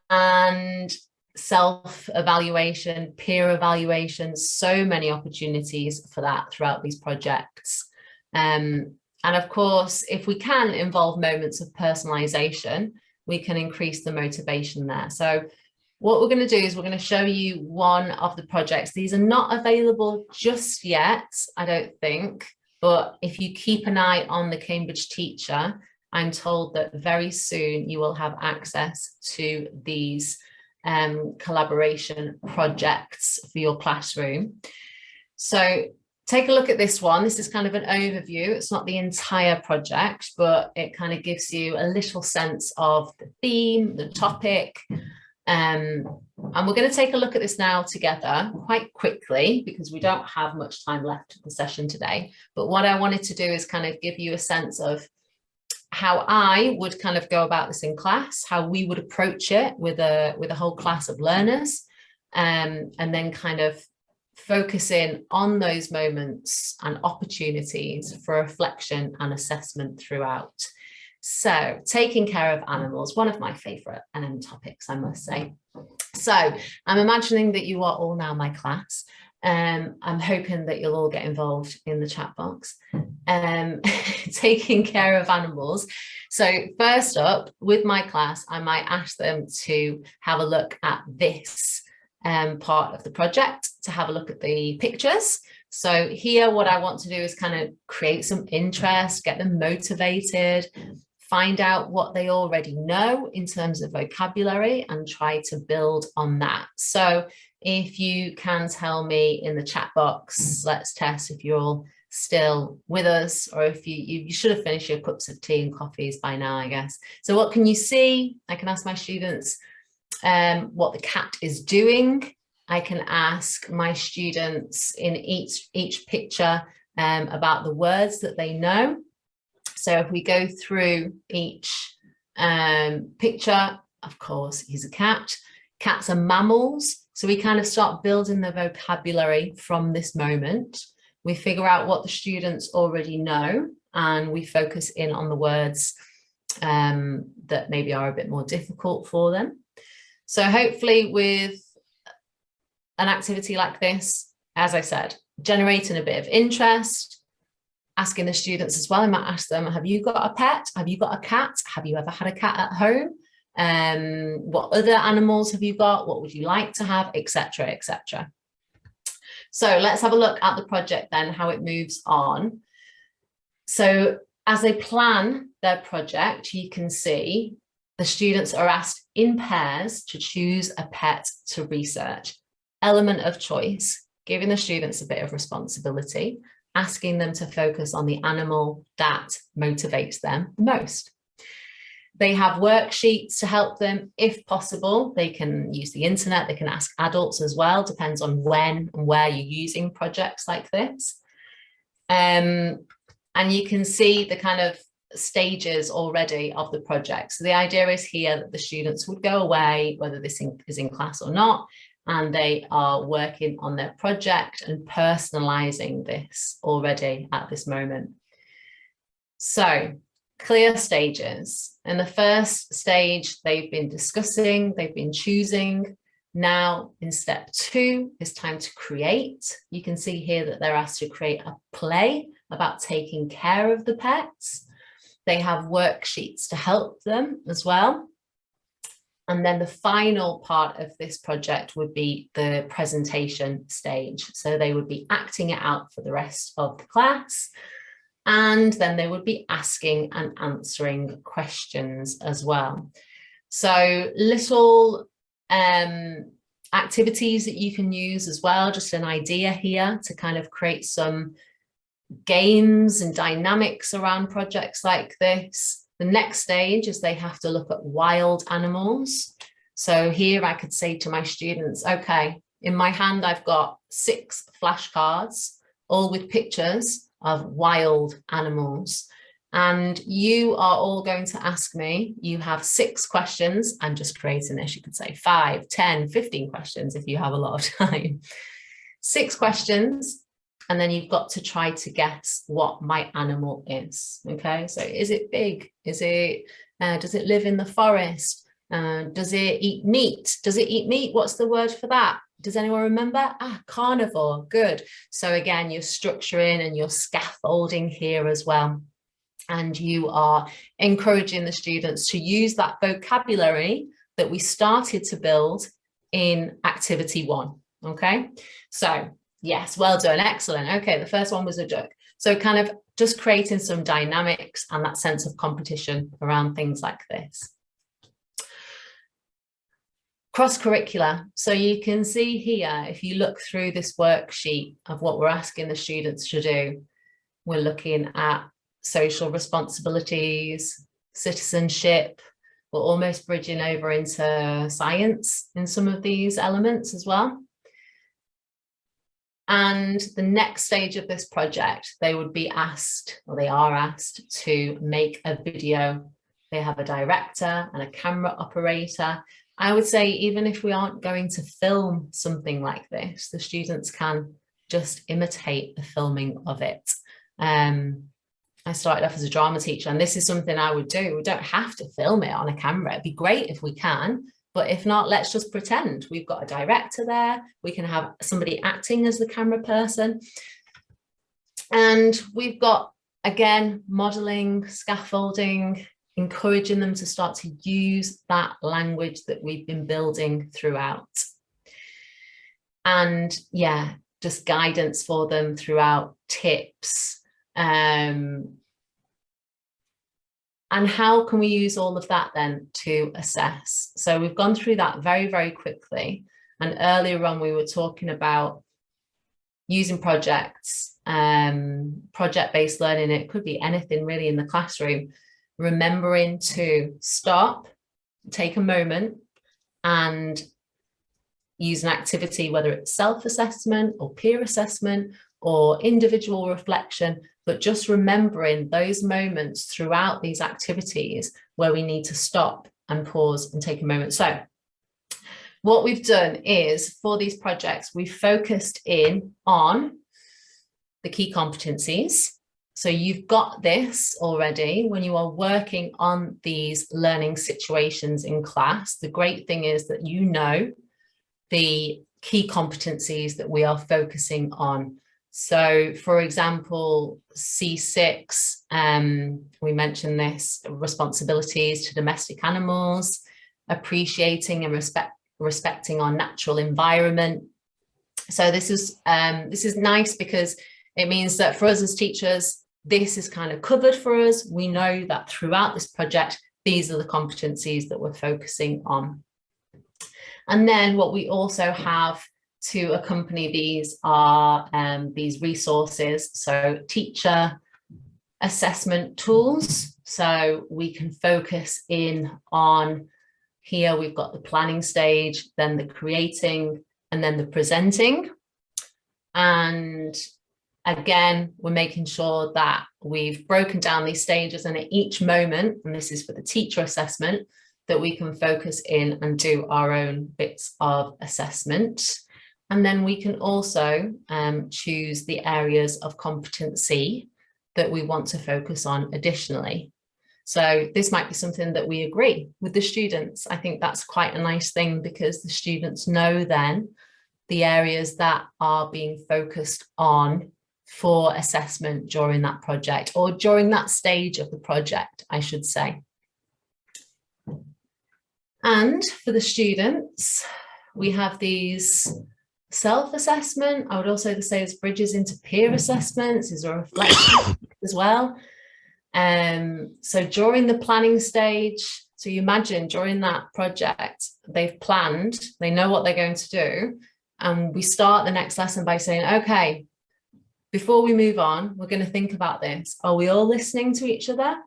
And self-evaluation, peer evaluation, so many opportunities for that throughout these projects. And of course, if we can involve moments of personalization, we can increase the motivation there. So what we're going to do is we're going to show you one of the projects. These are not available just yet, I don't think, but if you keep an eye on the Cambridge Teacher, I'm told that very soon you will have access to these collaboration projects for your classroom. So take a look at this one. This is kind of an overview. It's not the entire project, but it kind of gives you a little sense of the theme, the topic. And we're going to take a look at this now together quite quickly because we don't have much time left of the session today. But what I wanted to do is kind of give you a sense of how I would kind of go about this in class, how we would approach it with a whole class of learners, and then kind of focusing on those moments and opportunities for reflection and assessment throughout. So taking care of animals, one of my favorite topics, I must say. So I'm imagining that you are all now my class. I'm hoping that you'll all get involved in the chat box. Taking care of animals. So first up, with my class, I might ask them to have a look at this part of the project, to have a look at the pictures. So here, what I want to do is kind of create some interest, get them motivated, find out what they already know in terms of vocabulary and try to build on that. So if you can tell me in the chat box, let's test if you're all still with us, or if you should have finished your cups of tea and coffees by now, I guess. So what can you see? I can ask my students what the cat is doing. I can ask my students in each picture about the words that they know. So if we go through each picture, of course, he's a cat. Cats are mammals. So we kind of start building the vocabulary from this moment. We figure out what the students already know, and we focus in on the words that maybe are a bit more difficult for them. So hopefully with an activity like this, as I said, generating a bit of interest, asking the students as well, I might ask them, have you got a pet? Have you got a cat? Have you ever had a cat at home? What other animals have you got? What would you like to have, etc., etc. So let's have a look at the project then, how it moves on. So as they plan their project, you can see the students are asked in pairs to choose a pet to research. Element of choice, giving the students a bit of responsibility, asking them to focus on the animal that motivates them most. They have worksheets to help them if possible. They can use the internet, they can ask adults as well, depends on when and where you're using projects like this. And you can see the kind of stages already of the project. So the idea is here that the students would go away, whether this is in class or not, and they are working on their project and personalizing this already at this moment. So clear stages. In the first stage, they've been discussing, they've been choosing. Now in step 2, it's time to create. You can see here that they're asked to create a play about taking care of the pets. They have worksheets to help them as well. And then the final part of this project would be the presentation stage. So they would be acting it out for the rest of the class. And then they would be asking and answering questions as well. So little activities that you can use as well, just an idea here to kind of create some games and dynamics around projects like this. The next stage is they have to look at wild animals. So here I could say to my students, okay, in my hand, I've got 6 flashcards, all with pictures of wild animals. And you are all going to ask me, you have 6 questions. I'm just creating this. You could say 5, 10, 15 questions if you have a lot of time. 6 questions. And then you've got to try to guess what my animal is. Okay, so is it big? Is it, does it live in the forest? Does it eat meat? Does it eat meat? What's the word for that? Does anyone remember? Carnivore, good. So again, you're structuring and you're scaffolding here as well. And you are encouraging the students to use that vocabulary that we started to build in activity 1, okay? So yes, well done, excellent. Okay, the first one was a duck. So kind of just creating some dynamics and that sense of competition around things like this. Cross-curricular. So you can see here, if you look through this worksheet of what we're asking the students to do, we're looking at social responsibilities, citizenship. We're almost bridging over into science in some of these elements as well. And the next stage of this project, they would be asked, or they are asked, to make a video. They have a director and a camera operator. I would say even if we aren't going to film something like this, the students can just imitate the filming of it. I started off as a drama teacher, and this is something I would do. We don't have to film it on a camera. It'd be great if we can, but if not, let's just pretend we've got a director there. We can have somebody acting as the camera person. And we've got, again, modeling, scaffolding, encouraging them to start to use that language that we've been building throughout. And yeah, just guidance for them throughout, tips. And how can we use all of that then to assess? So we've gone through that very, very quickly. And earlier on, we were talking about using projects, project-based learning. It could be anything really in the classroom. Remembering to stop, take a moment, and use an activity, whether it's self-assessment or peer assessment or individual reflection, but just remembering those moments throughout these activities where we need to stop and pause and take a moment. So what we've done is, for these projects, we've focused in on the key competencies. So you've got this already when you are working on these learning situations in class. The great thing is that you know the key competencies that we are focusing on. So, for example, C6, we mentioned this, responsibilities to domestic animals, appreciating and respecting our natural environment. So this is nice because it means that for us as teachers, this is kind of covered for us. We know that throughout this project, these are the competencies that we're focusing on. And then what we also have to accompany these are these resources. So teacher assessment tools. So we can focus in on, here we've got the planning stage, then the creating, and then the presenting. And again, we're making sure that we've broken down these stages, and at each moment, and this is for the teacher assessment, that we can focus in and do our own bits of assessment. And then we can also choose the areas of competency that we want to focus on additionally. So this might be something that we agree with the students. I think that's quite a nice thing, because the students know then the areas that are being focused on for assessment during that project, or during that stage of the project, I should say. And for the students, we have these self-assessment. I would also say this bridges into peer assessments, is a reflection as well. So during the planning stage, so you imagine during that project, they've planned, they know what they're going to do. And we start the next lesson by saying, okay, before we move on, we're going to think about this. Are we all listening to each other?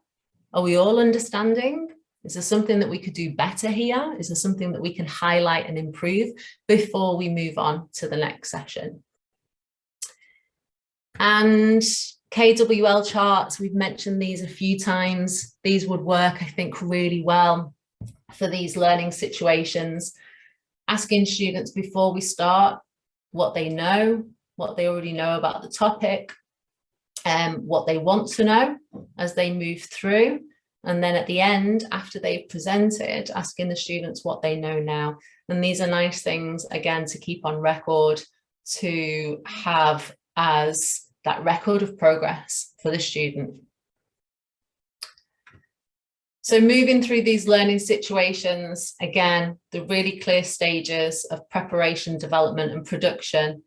Are we all understanding? Is there something that we could do better here? Is there something that we can highlight and improve before we move on to the next session? And KWL charts, we've mentioned these a few times. These would work, I think, really well for these learning situations. Asking students before we start what they know, what they already know about the topic, what they want to know as they move through. And then at the end, after they've presented, asking the students what they know now. And these are nice things, again, to keep on record, to have as that record of progress for the student. So moving through these learning situations, again, the really clear stages of preparation, development, and production.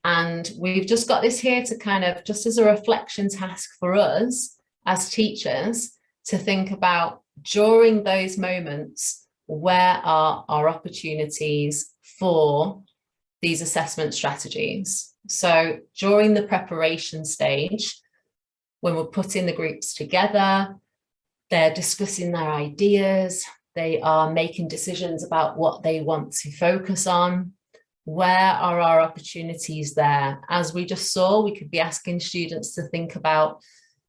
And we've just got this here to kind of, just as a reflection task for us as teachers, to think about during those moments, where are our opportunities for these assessment strategies? So during the preparation stage, when we're putting the groups together, they're discussing their ideas, they are making decisions about what they want to focus on. Where are our opportunities there? As we just saw, we could be asking students to think about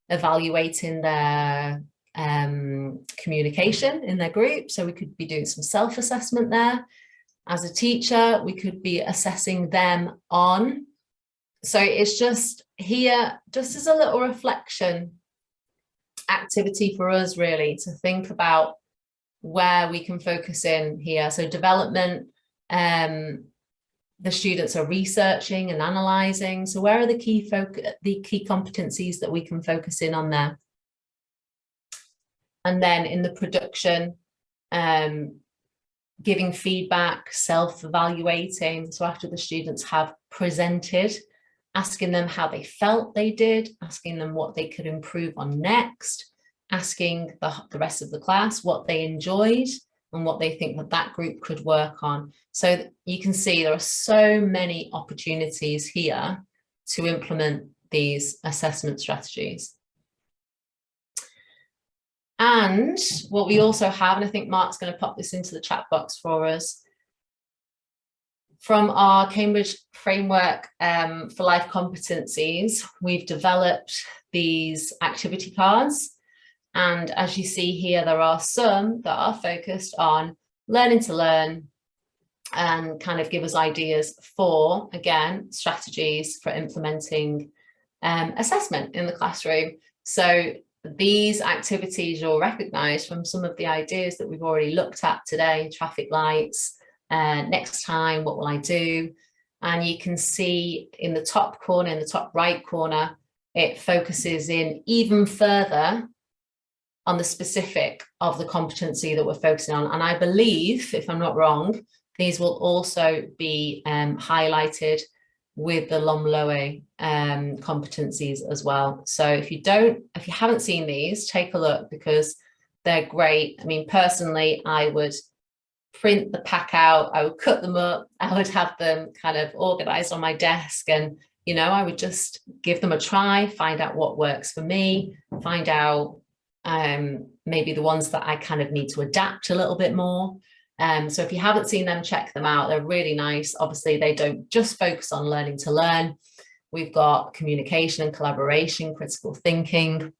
evaluating their communication in their group. So we could be doing some self-assessment there. As a teacher, we could be assessing them on. So it's just here, just as a little reflection activity for us, really, to think about where we can focus in here. So development, the students are researching and analysing. So where are the key competencies that we can focus in on there? And then in the production, giving feedback, self-evaluating. So after the students have presented, asking them how they felt they did, asking them what they could improve on next, asking the rest of the class what they enjoyed and what they think that that group could work on. So you can see there are so many opportunities here to implement these assessment strategies. And what we also have, and I think Mark's going to pop this into the chat box for us, From our Cambridge framework for life competencies, we've developed these activity cards. And as you see here, there are some that are focused on learning to learn and kind of give us ideas for, again, strategies for implementing assessment in the classroom. So these activities you'll recognise from some of the ideas that we've already looked at today: traffic lights, next time, what will I do? And you can see in the top corner, in the top right corner, it focuses in even further on the specific of the competency that we're focusing on. And I believe, if I'm not wrong, these will also be highlighted with the LOMLOE competencies as well. So if you haven't seen these, take a look, because they're great. I mean, personally, I would print the pack out, I would cut them up, I would have them kind of organized on my desk, and I would just give them a try, find out what works for me, find out maybe the ones that I kind of need to adapt a little bit more. So if you haven't seen them, check them out. They're really nice. Obviously, they don't just focus on learning to learn. We've got communication and collaboration, critical thinking.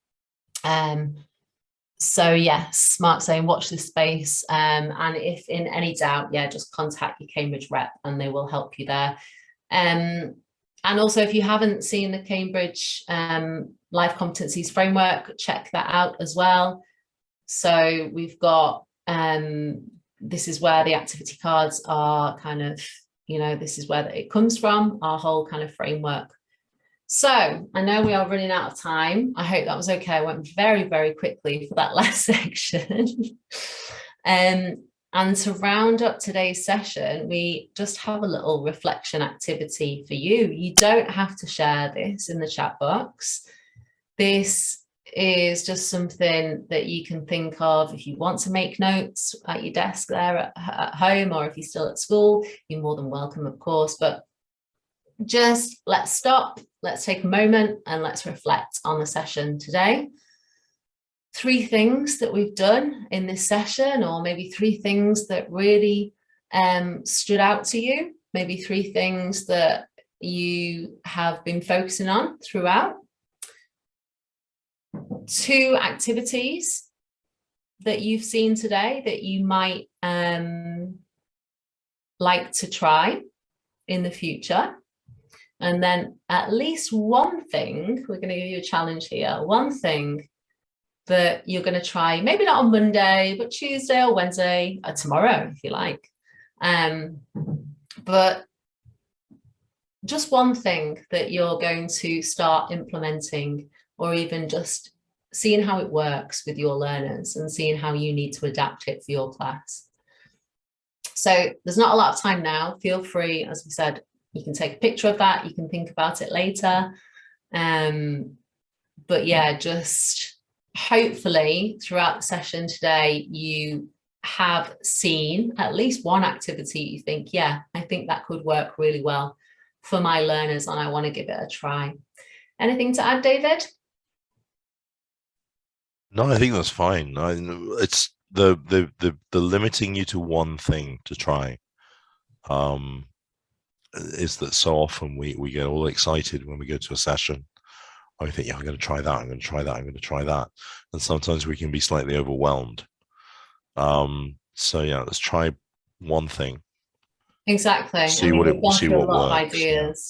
So yes, Mark's saying watch this space. And if in any doubt, just contact your Cambridge rep and they will help you there. And also, if you haven't seen the Cambridge Life Competencies Framework, check that out as well. So we've got, this is where the activity cards are kind of, this is where it comes from, our whole kind of framework. So I know we are running out of time. I hope that was okay. I went very, very quickly for that last section. And to round up today's session, we just have a little reflection activity for you. You don't have to share this in the chat box. This is just something that you can think of if you want to make notes at your desk there at home, or if you're still at school, you're more than welcome, of course. But just let's stop, let's take a moment and let's reflect on the session today. 3 things that we've done in this session, or maybe 3 things that really stood out to you, maybe 3 things that you have been focusing on throughout. 2 activities that you've seen today that you might like to try in the future. And then at least 1 thing, we're going to give you a challenge here, 1 thing that you're going to try, maybe not on Monday, but Tuesday or Wednesday or tomorrow, if you like. But just 1 thing that you're going to start implementing, or even just seeing how it works with your learners and seeing how you need to adapt it for your class. So there's not a lot of time now. Feel free, as we said, you can take a picture of that. You can think about it later. But yeah, just hopefully throughout the session today, you have seen at least 1 activity you think, yeah, I think that could work really well for my learners and I want to give it a try. Anything to add, David? No, I think that's fine. It's the limiting you to 1 thing to try. Is that so often we get all excited when we go to a session. I think, yeah, I'm going to try that, I'm going to try that, I'm going to try that. And sometimes we can be slightly overwhelmed. So yeah, let's try 1 thing. Exactly. See what works. Ideas.